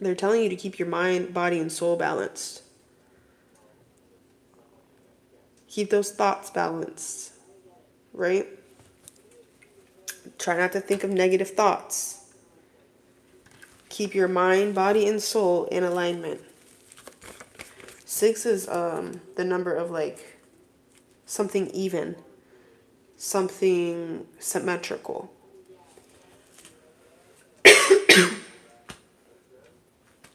they're telling you to keep your mind, body, and soul balanced. Keep those thoughts balanced, right? Try not to think of negative thoughts. Keep your mind, body, and soul in alignment. 6 is the number of like something even, something symmetrical.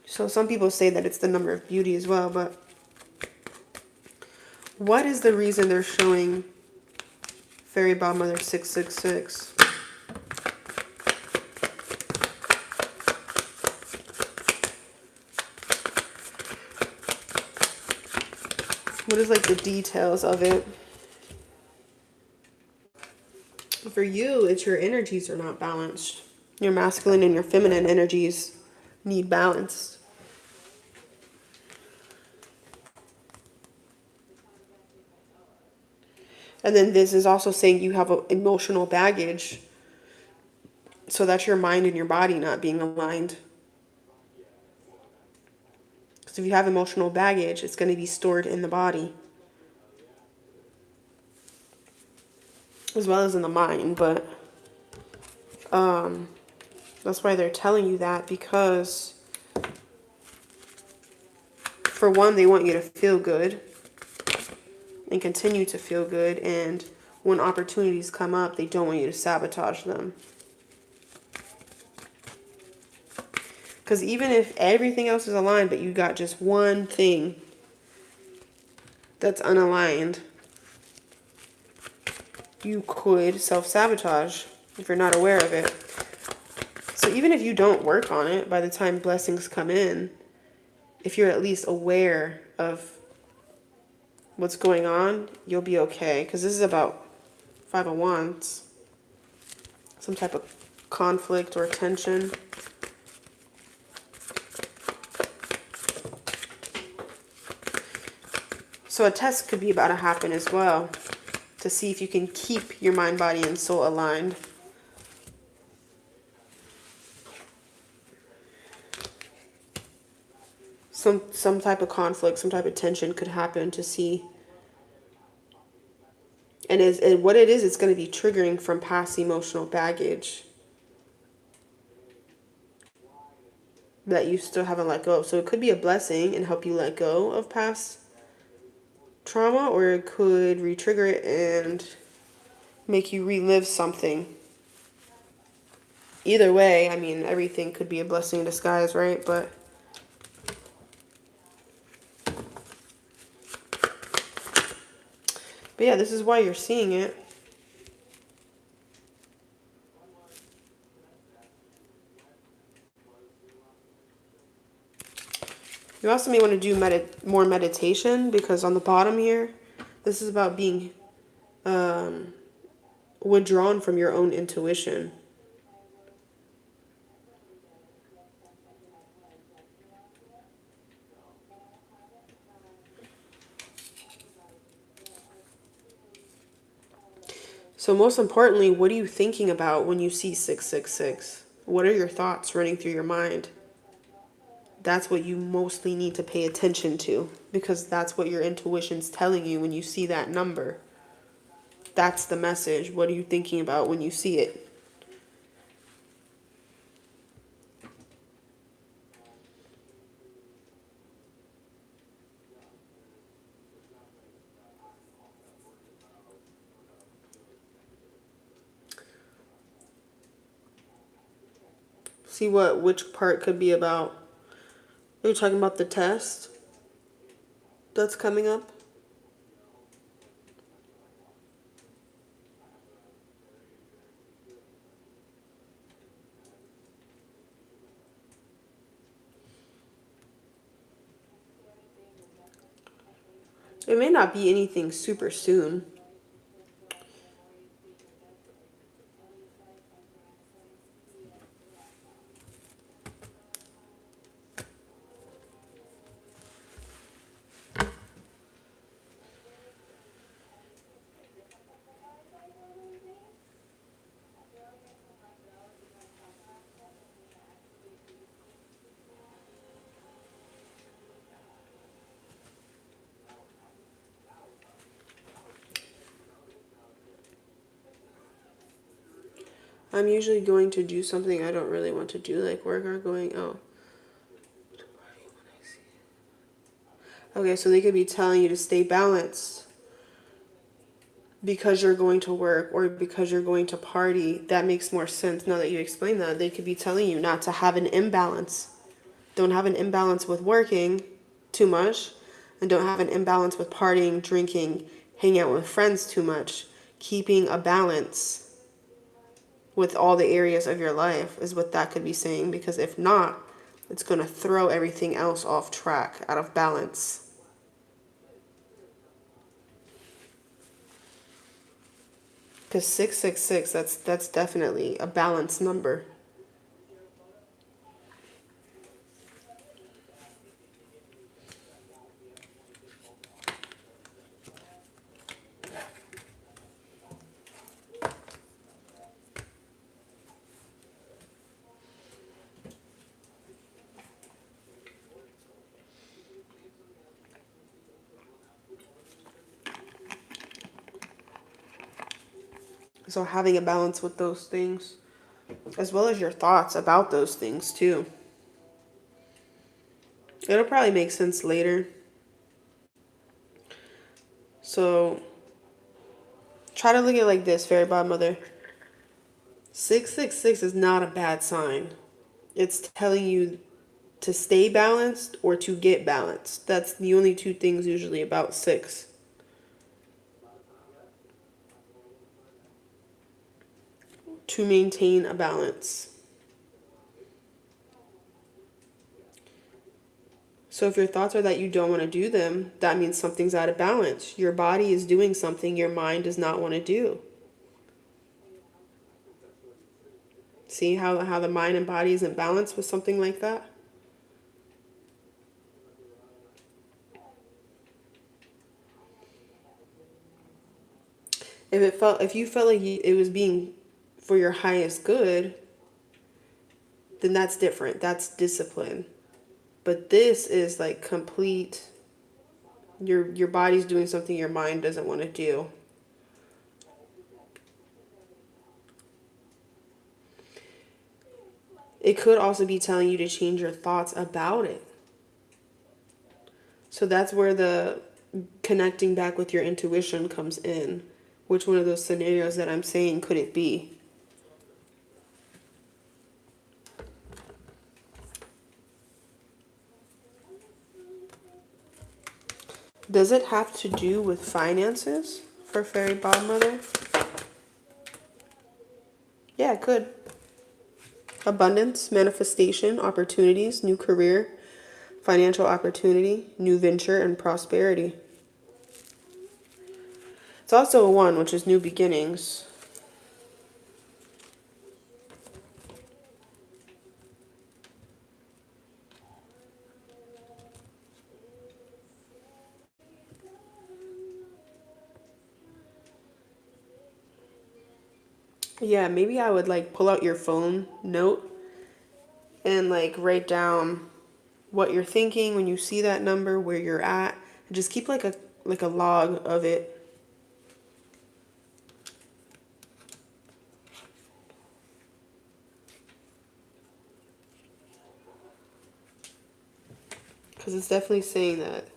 So some people say that it's the number of beauty as well, but what is the reason they're showing Fairy Godmother 666? What is like the details of it? For you, it's your energies are not balanced. Your masculine and your feminine energies need balance. And then this is also saying you have an emotional baggage. So that's your mind and your body not being aligned. So if you have emotional baggage, it's going to be stored in the body. As well as in the mind, but that's why they're telling you that, because for one, they want you to feel good. and continue to feel good. And when opportunities come up, they don't want you to sabotage them. Because even if everything else is aligned, but you got just one thing that's unaligned, you could self-sabotage if you're not aware of it. So even if you don't work on it, by the time blessings come in, if you're at least aware of what's going on, you'll be okay. Because this is about Five of Wands. Some type of conflict or tension. So a test could be about to happen as well, to see if you can keep your mind, body, and soul aligned. Some type of conflict, some type of tension could happen to see. And what it is, it's going to be triggering from past emotional baggage that you still haven't let go of. So it could be a blessing and help you let go of past trauma, or it could re-trigger it and make you relive something. Either way, I mean, everything could be a blessing in disguise, right? But yeah, this is why you're seeing it. You also may want to do more meditation, because on the bottom here, this is about being withdrawn from your own intuition. So most importantly, what are you thinking about when you see 666? What are your thoughts running through your mind? That's what you mostly need to pay attention to, because that's what your intuition's telling you when you see that number. That's the message. What are you thinking about when you see it? See which part could be about. Are you talking about the test that's coming up? It may not be anything super soon. I'm usually going to do something I don't really want to do, like work, or going, oh. Okay, so they could be telling you to stay balanced because you're going to work or because you're going to party. That makes more sense now that you explain that. They could be telling you not to have an imbalance. Don't have an imbalance with working too much, and don't have an imbalance with partying, drinking, hanging out with friends too much. Keeping a balance with all the areas of your life is what that could be saying, because if not, it's going to throw everything else off track, out of balance. Because 666, that's definitely a balanced number. So having a balance with those things, as well as your thoughts about those things too. It'll probably make sense later. So try to look at it like this, fairy godmother. 666 is not a bad sign. It's telling you to stay balanced or to get balanced. That's the only two things usually about 6. To maintain a balance. So if your thoughts are that you don't want to do them, that means something's out of balance. Your body is doing something your mind does not want to do. See how the mind and body isn't balanced with something like that? If you felt like it was being for your highest good, then that's different. That's discipline. But this is like complete, your body's doing something your mind doesn't want to do. It could also be telling you to change your thoughts about it. So that's where the connecting back with your intuition comes in. Which one of those scenarios that I'm saying could it be? Does it have to do with finances for fairy godmother? Yeah, it could. Abundance, manifestation, opportunities, new career, financial opportunity, new venture, and prosperity. It's also a 1, which is new beginnings. Yeah, maybe I would like pull out your phone note and like write down what you're thinking when you see that number, where you're at, and just keep like a log of it. Because it's definitely saying that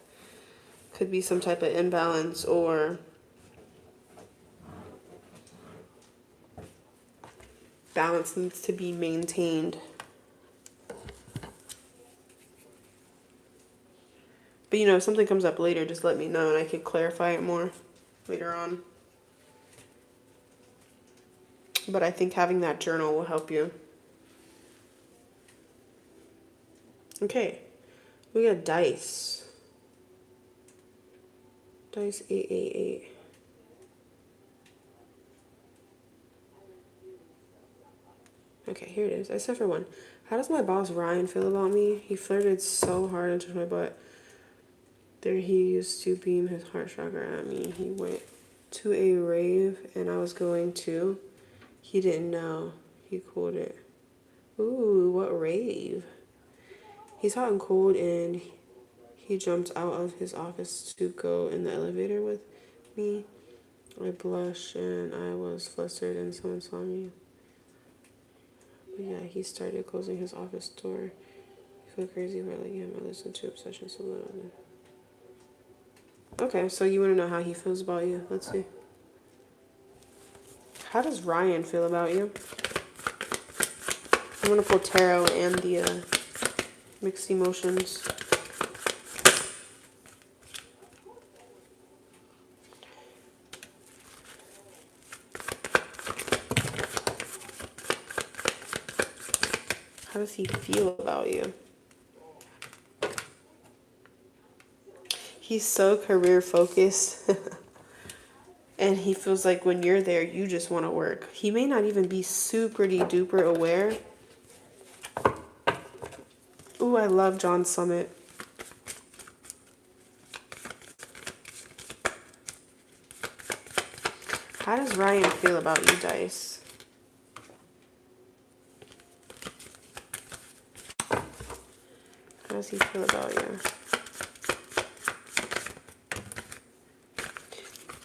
could be some type of imbalance or balance needs to be maintained. But you know, if something comes up later, just let me know and I could clarify it more later on. But I think having that journal will help you. Okay, we got dice. Dice 888. Okay, here it is. I said for 1. How does my boss Ryan feel about me? He flirted so hard into my butt. There he used to beam his heart chakra at me. He went to a rave and I was going too. He didn't know. He called it. Ooh, what rave? He's hot and cold and he jumped out of his office to go in the elevator with me. I blushed and I was flustered and someone saw me. But yeah, he started closing his office door. I feel crazy for like him. I listened to Obsession so little. Okay, so you want to know how he feels about you. Let's see. How does Ryan feel about you? I'm going to pull tarot and the mixed emotions. How does he feel about you? He's so career focused. And he feels like when you're there, you just want to work. He may not even be super duper aware. Ooh, I love John Summit. How does Ryan feel about you, Dice? How does he feel about you?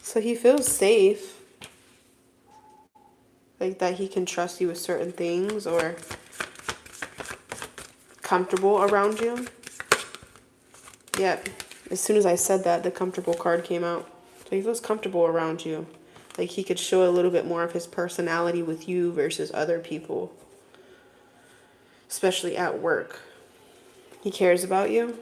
So he feels safe. Like that he can trust you with certain things or comfortable around you. Yep. As soon as I said that, the comfortable card came out. So he feels comfortable around you. Like he could show a little bit more of his personality with you versus other people. Especially at work. He cares about you.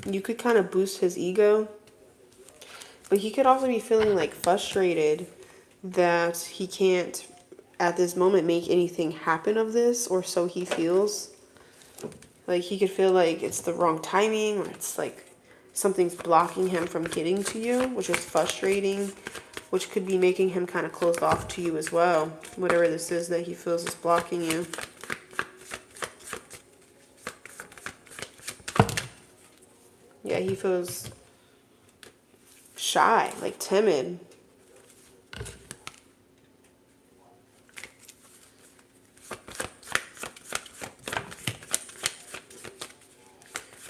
You could kind of boost his ego. But he could also be feeling like frustrated that he can't at this moment make anything happen of this, or so he feels. Like he could feel like it's the wrong timing, or it's like something's blocking him from getting to you, which is frustrating, which could be making him kind of closed off to you as well. Whatever this is that he feels is blocking you. Yeah, he feels shy, like timid.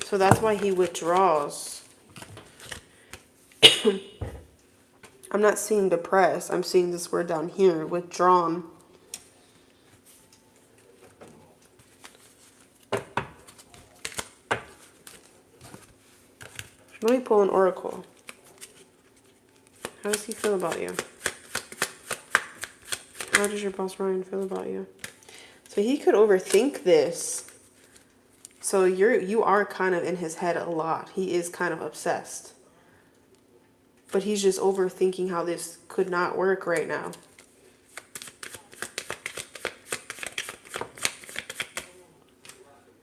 So that's why he withdraws. I'm not seeing depressed. I'm seeing this word down here, withdrawn. Let me pull an oracle. How does he feel about you? How does your boss Ryan feel about you? So he could overthink this. So you are kind of in his head a lot. He is kind of obsessed. But he's just overthinking how this could not work right now.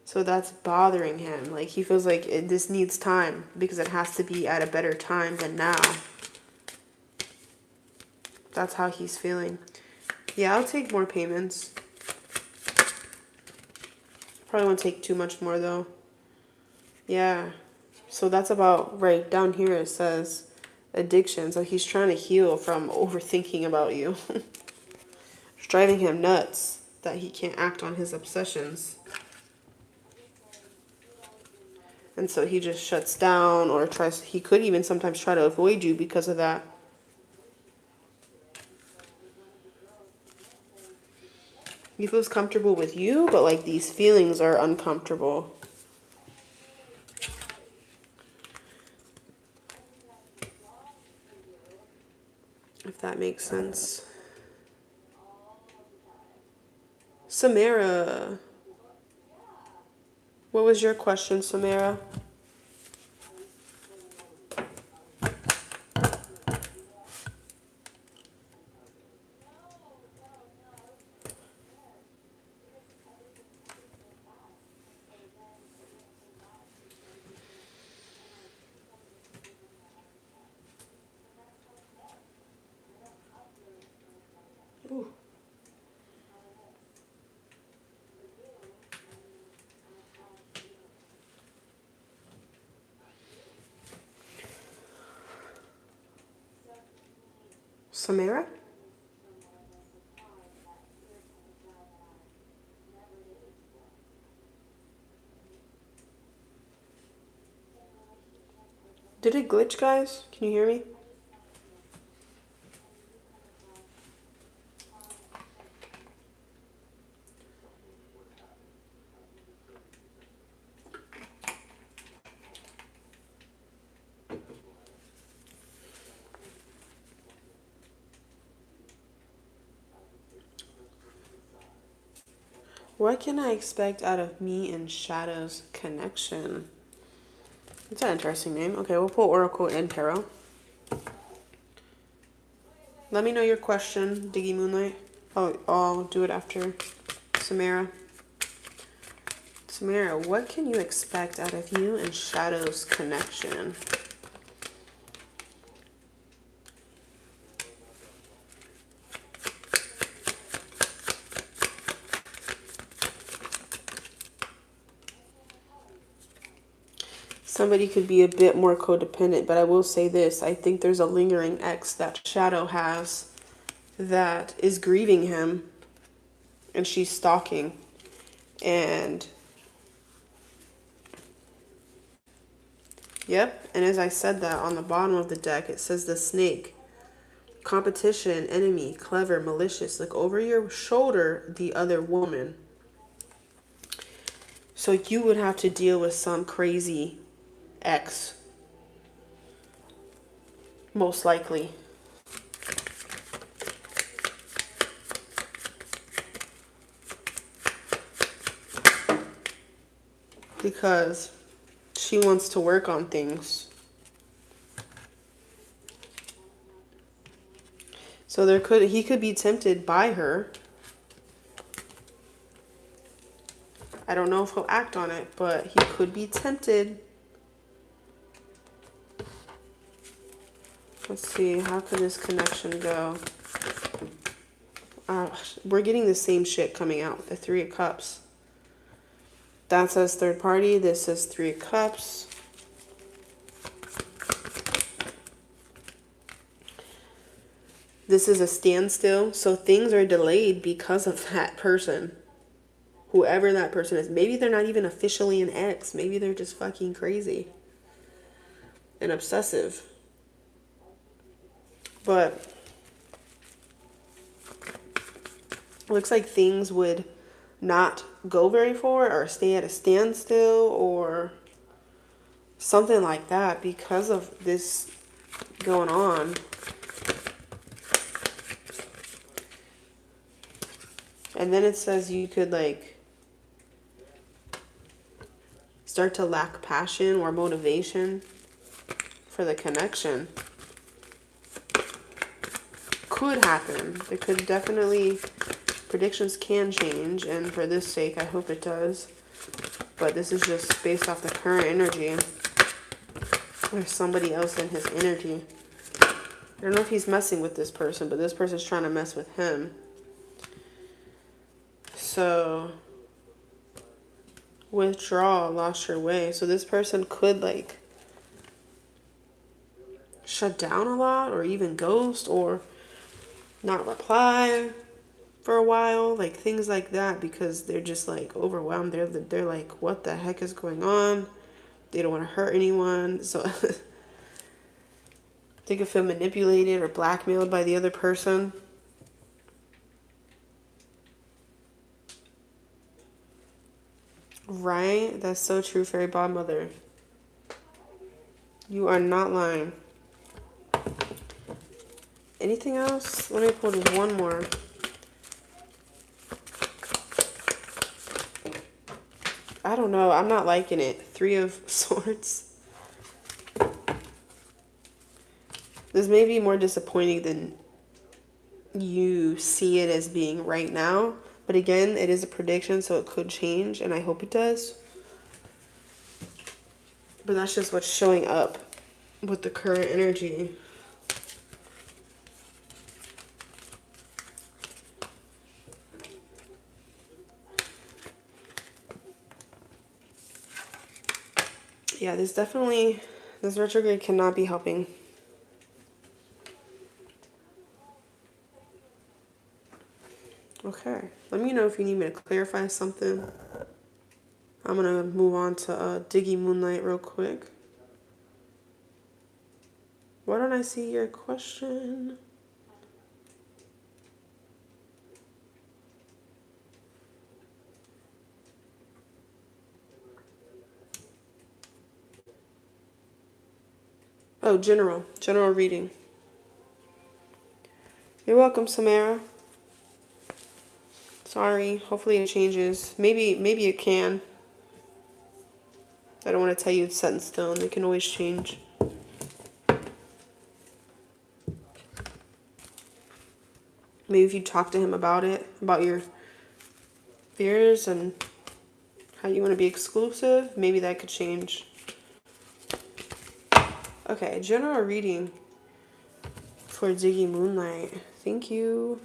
So that's bothering him. Like he feels like this needs time because it has to be at a better time than now. That's how he's feeling. Yeah, I'll take more payments. Probably won't take too much more though. Yeah. So that's about right down here. It says addiction. So he's trying to heal from overthinking about you. It's driving him nuts that he can't act on his obsessions. And so he just shuts down or tries. He could even sometimes try to avoid you because of that. He feels comfortable with you, but like these feelings are uncomfortable. If that makes sense. Samara. What was your question, Samara? Ooh. Samara? Did it glitch, guys? Can you hear me? What can I expect out of me and Shadow's connection? That's an interesting name. Okay, we'll pull Oracle and Tarot. Let me know your question, Diggy Moonlight. I'll do it after Samara. Samara, what can you expect out of you and Shadow's connection? Somebody could be a bit more codependent, but I will say this. I think there's a lingering ex that Shadow has that is grieving him, and she's stalking. And, yep, and as I said that on the bottom of the deck, it says the snake. Competition, enemy, clever, malicious. Look over your shoulder, the other woman. So you would have to deal with some crazy ex, most likely. Because she wants to work on things. So he could be tempted by her. I don't know if he'll act on it, but he could be tempted. Let's see, how could this connection go? We're getting the same shit coming out. The Three of Cups. That says third party. This says Three of Cups. This is a standstill. So things are delayed because of that person. Whoever that person is. Maybe they're not even officially an ex. Maybe they're just fucking crazy and obsessive. But it looks like things would not go very far or stay at a standstill or something like that because of this going on. And then it says you could like start to lack passion or motivation for the connection. Could happen. It could definitely, predictions can change, and for this sake I hope it does. But this is just based off the current energy. There's somebody else in his energy. I don't know if he's messing with this person, but this person's trying to mess with him. So, withdraw, lost your way. So this person could like shut down a lot or even ghost or not reply for a while, like things like that, because they're just like overwhelmed. They're like, what the heck is going on? They don't want to hurt anyone, so they could feel manipulated or blackmailed by the other person. Right? That's so true, Fairy Godmother. You are not lying. Anything else? Let me pull just one more. I don't know. I'm not liking it. Three of Swords. This may be more disappointing than you see it as being right now. But again, it is a prediction, so it could change, and I hope it does. But that's just what's showing up with the current energy. Yeah, this retrograde cannot be helping. Okay, let me know if you need me to clarify something. I'm gonna move on to Diggy Moonlight real quick. Why don't I see your question? Oh, general reading. You're welcome, Samara. Sorry, hopefully it changes. Maybe it can. I don't want to tell you it's set in stone. It can always change. Maybe if you talk to him about it, about your fears and how you want to be exclusive, maybe that could change. Okay, general reading for Diggy Moonlight. Thank you.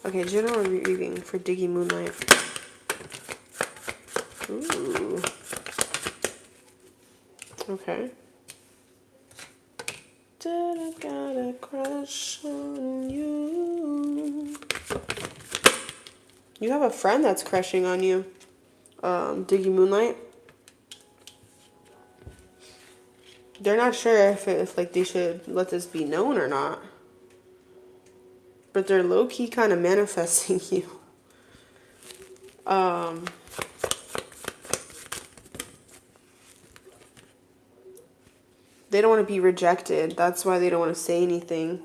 Okay, general reading for Diggy Moonlight. Ooh. Okay. Did I got a crush on you? You have a friend that's crushing on you, Diggy Moonlight. They're not sure if like they should let this be known or not. But they're low-key kind of manifesting you. They don't want to be rejected. That's why they don't want to say anything.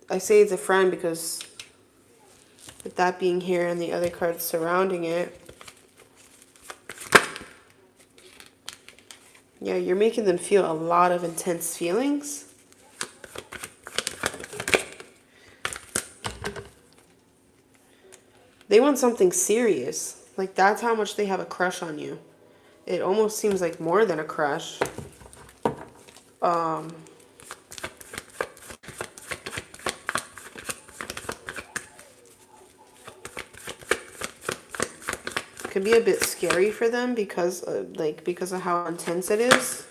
I say it's a friend because with that being here and the other cards surrounding it, yeah, you're making them feel a lot of intense feelings. They want something serious. Like, that's how much they have a crush on you. It almost seems like more than a crush. Could be a bit scary for them because of how intense it is.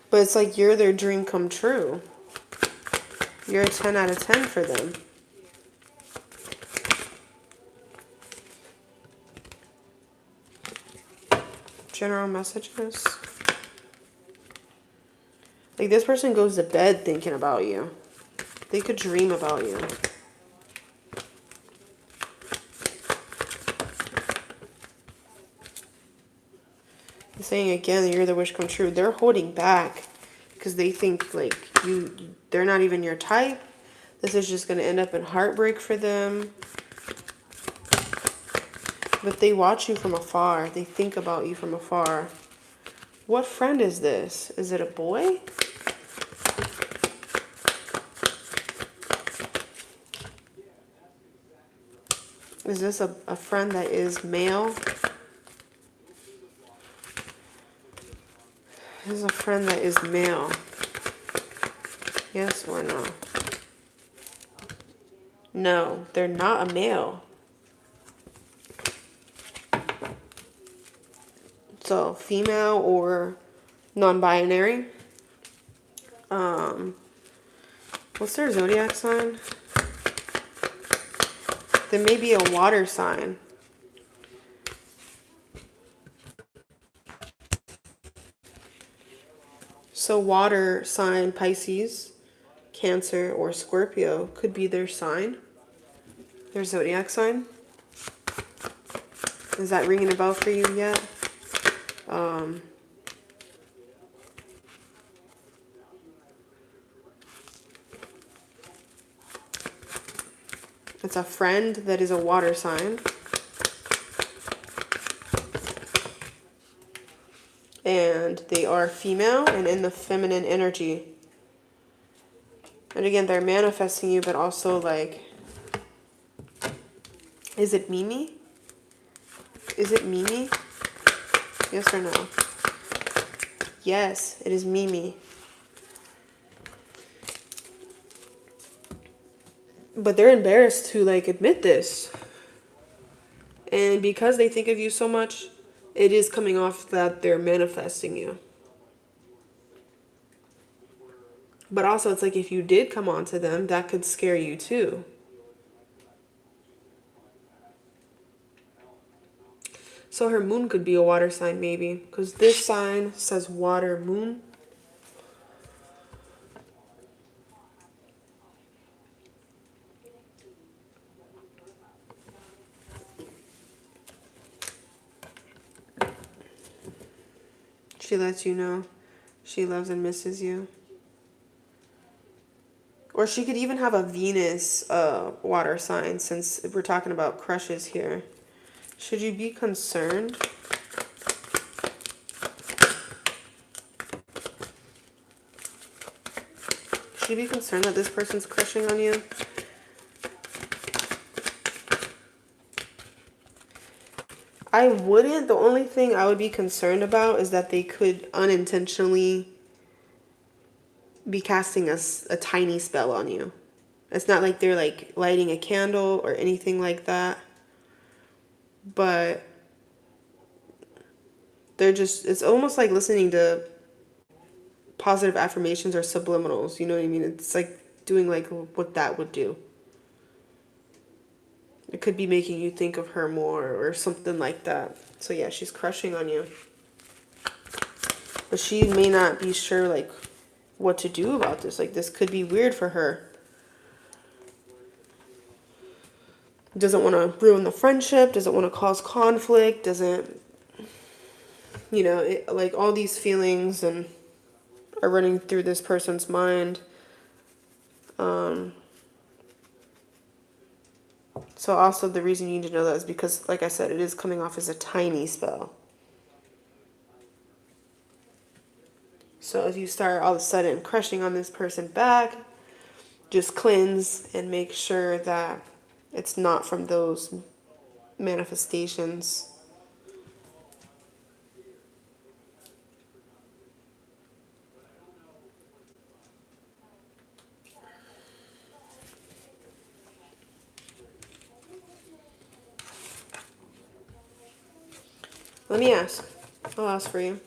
But it's like you're their dream come true. You're a 10 out of 10 for them. General messages. Like, this person goes to bed thinking about you. They could dream about you. I'm saying again, you're the wish come true. They're holding back because they think like they're not even your type. This is just going to end up in heartbreak for them. But they watch you from afar. They think about you from afar. What friend is this? Is it a boy? Is this a friend that is male? This is a friend that is male. Yes or no? No, they're not a male. So, female or non-binary. What's their zodiac sign? There may be a water sign. So water sign, Pisces, Cancer, or Scorpio could be their sign, their zodiac sign. Is that ringing a bell for you yet? It's a friend that is a water sign. And they are female and in the feminine energy. And again, they're manifesting you, but also like, is it Mimi? Is it Mimi? Yes or no? Yes, it is Mimi. But they're embarrassed to like admit this. And because they think of you so much, it is coming off that they're manifesting you. But also it's like if you did come on to them, that could scare you too. So her moon could be a water sign maybe. Because this sign says water moon. She lets you know she loves and misses you. Or she could even have a Venus water sign, since we're talking about crushes here. Should you be concerned? Should you be concerned that this person's crushing on you? I wouldn't. The only thing I would be concerned about is that they could unintentionally be casting a tiny spell on you. It's not like they're like lighting a candle or anything like that. But they're just, it's almost like listening to positive affirmations or subliminals. You know what I mean? It's like doing like what that would do. It could be making you think of her more or something like that. So yeah, she's crushing on you. But she may not be sure like what to do about this. Like this could be weird for her. Doesn't want to ruin the friendship, doesn't want to cause conflict, doesn't you know, like all these feelings and are running through this person's mind. So also the reason you need to know that is because, like I said, it is coming off as a tiny spell. So if you start all of a sudden crushing on this person back, just cleanse and make sure that it's not from those manifestations. Let me ask. I'll ask for you.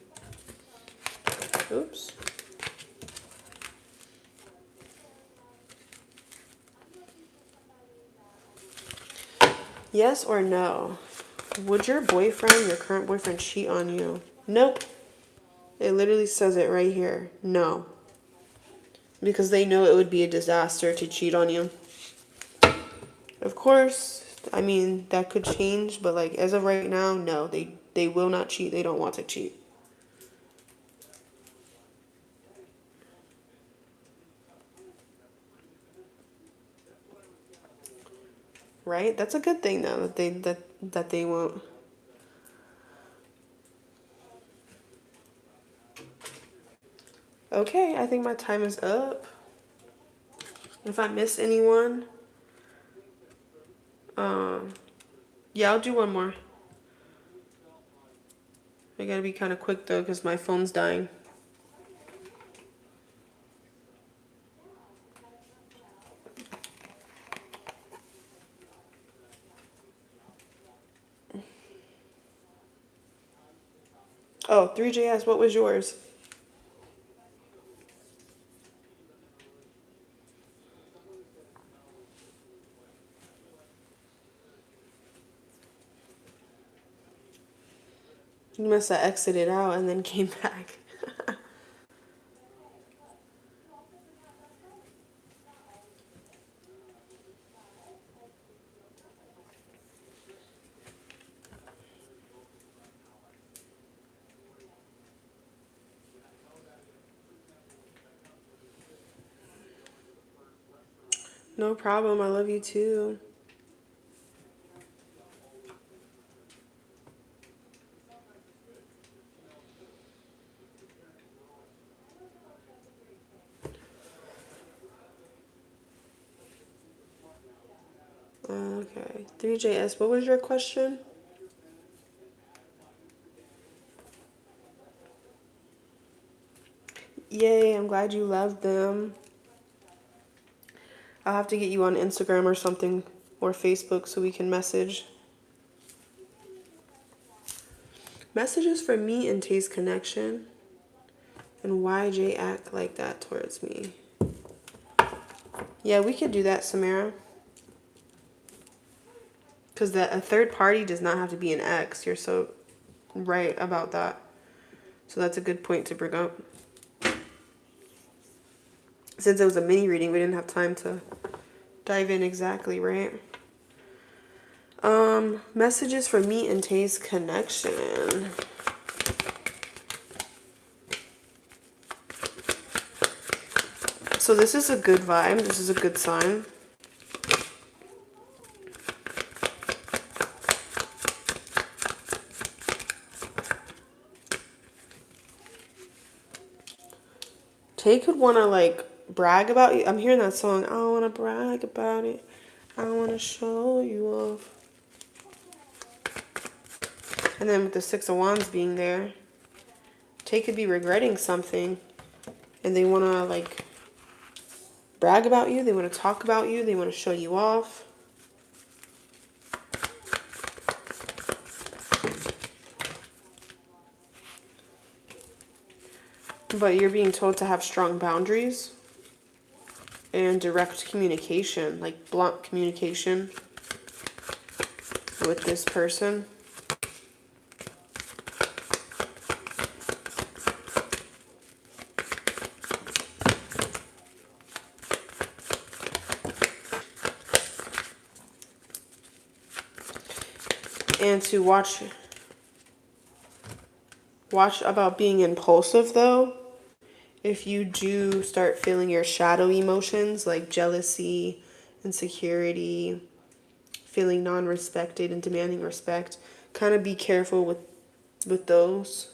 Oops. Yes or no? Would your boyfriend, your current boyfriend, cheat on you? Nope. It literally says it right here. No. Because they know it would be a disaster to cheat on you. Of course, I mean, that could change, but like as of right now, no. They will not cheat. They don't want to cheat. Right? That's a good thing though, that they won't. Okay, I think my time is up. If I miss anyone, yeah, I'll do one more. I gotta be kind of quick though, because my phone's dying. Oh, 3JS, what was yours? You must have exited out and then came back. No problem. I love you too. Okay. 3JS, what was your question? Yay, I'm glad you love them. I'll have to get you on Instagram or something, or Facebook, so we can message. Messages for me and Taste Connection. And why Jay act like that towards me. Yeah, we could do that, Samara. Because a third party does not have to be an ex. You're so right about that. So that's a good point to bring up. Since it was a mini reading, we didn't have time to dive in exactly, right? Messages for me and Taste Connection. So this is a good vibe. This is a good sign. Tay could want to like brag about you. I'm hearing that song. I don't want to brag about it. I want to show you off. And then with the Six of Wands being there, Tay could be regretting something. And they want to like brag about you. They want to talk about you. They want to show you off. But you're being told to have strong boundaries and direct communication, like blunt communication with this person. And to watch Watch about being impulsive though. If you do start feeling your shadow emotions like jealousy, insecurity, feeling non-respected and demanding respect, kind of be careful with those.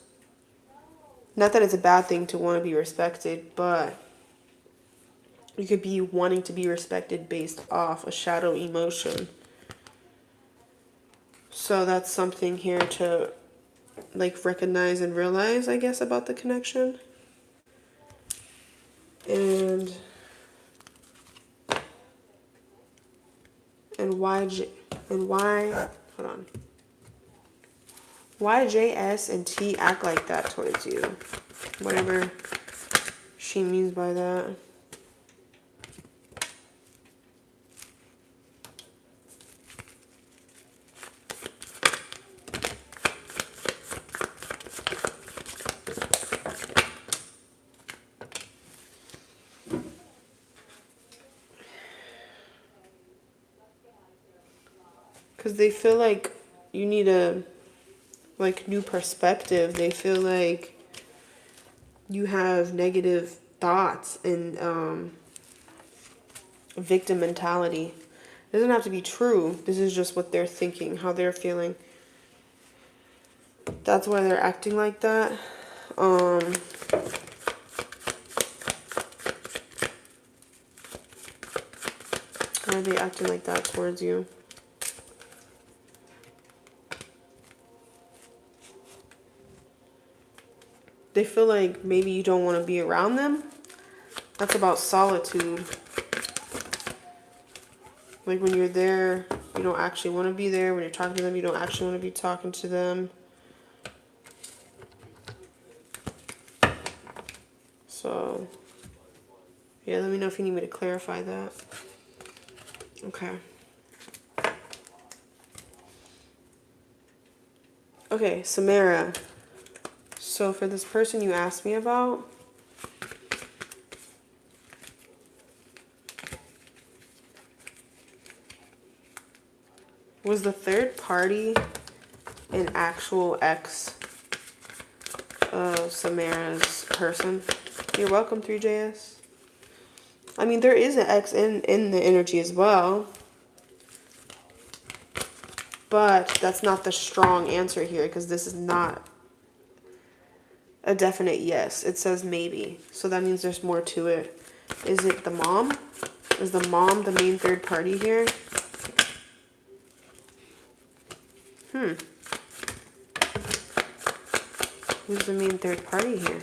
Not that it's a bad thing to want to be respected, but you could be wanting to be respected based off a shadow emotion. So that's something here to like recognize and realize, I guess, about the connection. And why hold on. Why JS and T act like that towards you? Whatever she means by that. Because they feel like you need a new perspective. They feel like you have negative thoughts and victim mentality. It doesn't have to be true. This is just what they're thinking, how they're feeling. That's why they're acting like that. Why are they acting like that towards you? They feel like maybe you don't want to be around them. That's about solitude. Like when you're there, you don't actually want to be there. When you're talking to them, you don't actually want to be talking to them. So, yeah, let me know if you need me to clarify that. Okay. Okay, Samara. So for this person you asked me about, was the third party an actual ex of Samara's person? You're welcome, 3JS. I mean, there is an ex in the energy as well. But that's not the strong answer here because this is not a definite yes. It says maybe. So that means there's more to it. Is it the mom? Is the mom the main third party here? Who's the main third party here?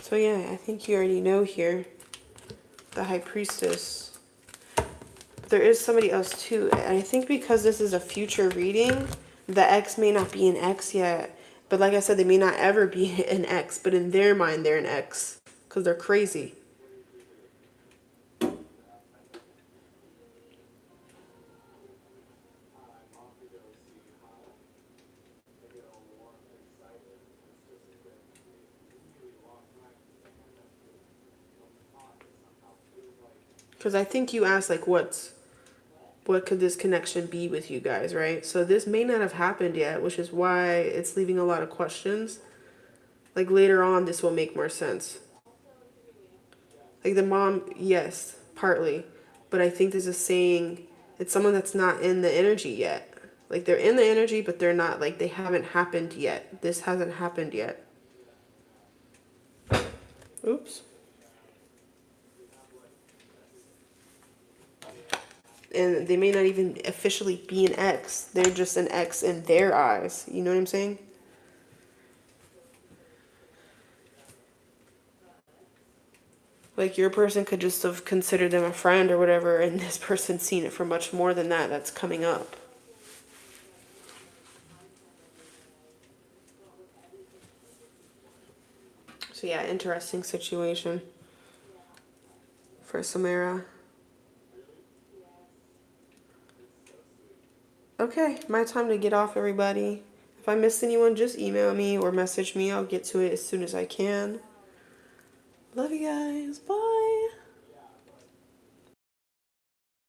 So yeah, I think you already know here. The High Priestess. There is somebody else too. And I think because this is a future reading, the ex may not be an ex yet. But like I said, they may not ever be an ex. But in their mind, they're an ex. Because they're crazy. Because I think you asked, like, what could this connection be with you guys, right? So this may not have happened yet, which is why it's leaving a lot of questions. Like, later on, this will make more sense. Like, the mom, yes, partly. But I think this is saying it's someone that's not in the energy yet. Like, they're in the energy, but they're not, like, they haven't happened yet. This hasn't happened yet. Oops. And they may not even officially be an ex. They're just an ex in their eyes. You know what I'm saying? Like, your person could just have considered them a friend or whatever, and this person's seen it for much more than that. That's coming up. So yeah, interesting situation. for Samara. Okay, my time to get off, everybody. If I missed anyone, just email me or message me. I'll get to it as soon as I can. Love you guys. Bye.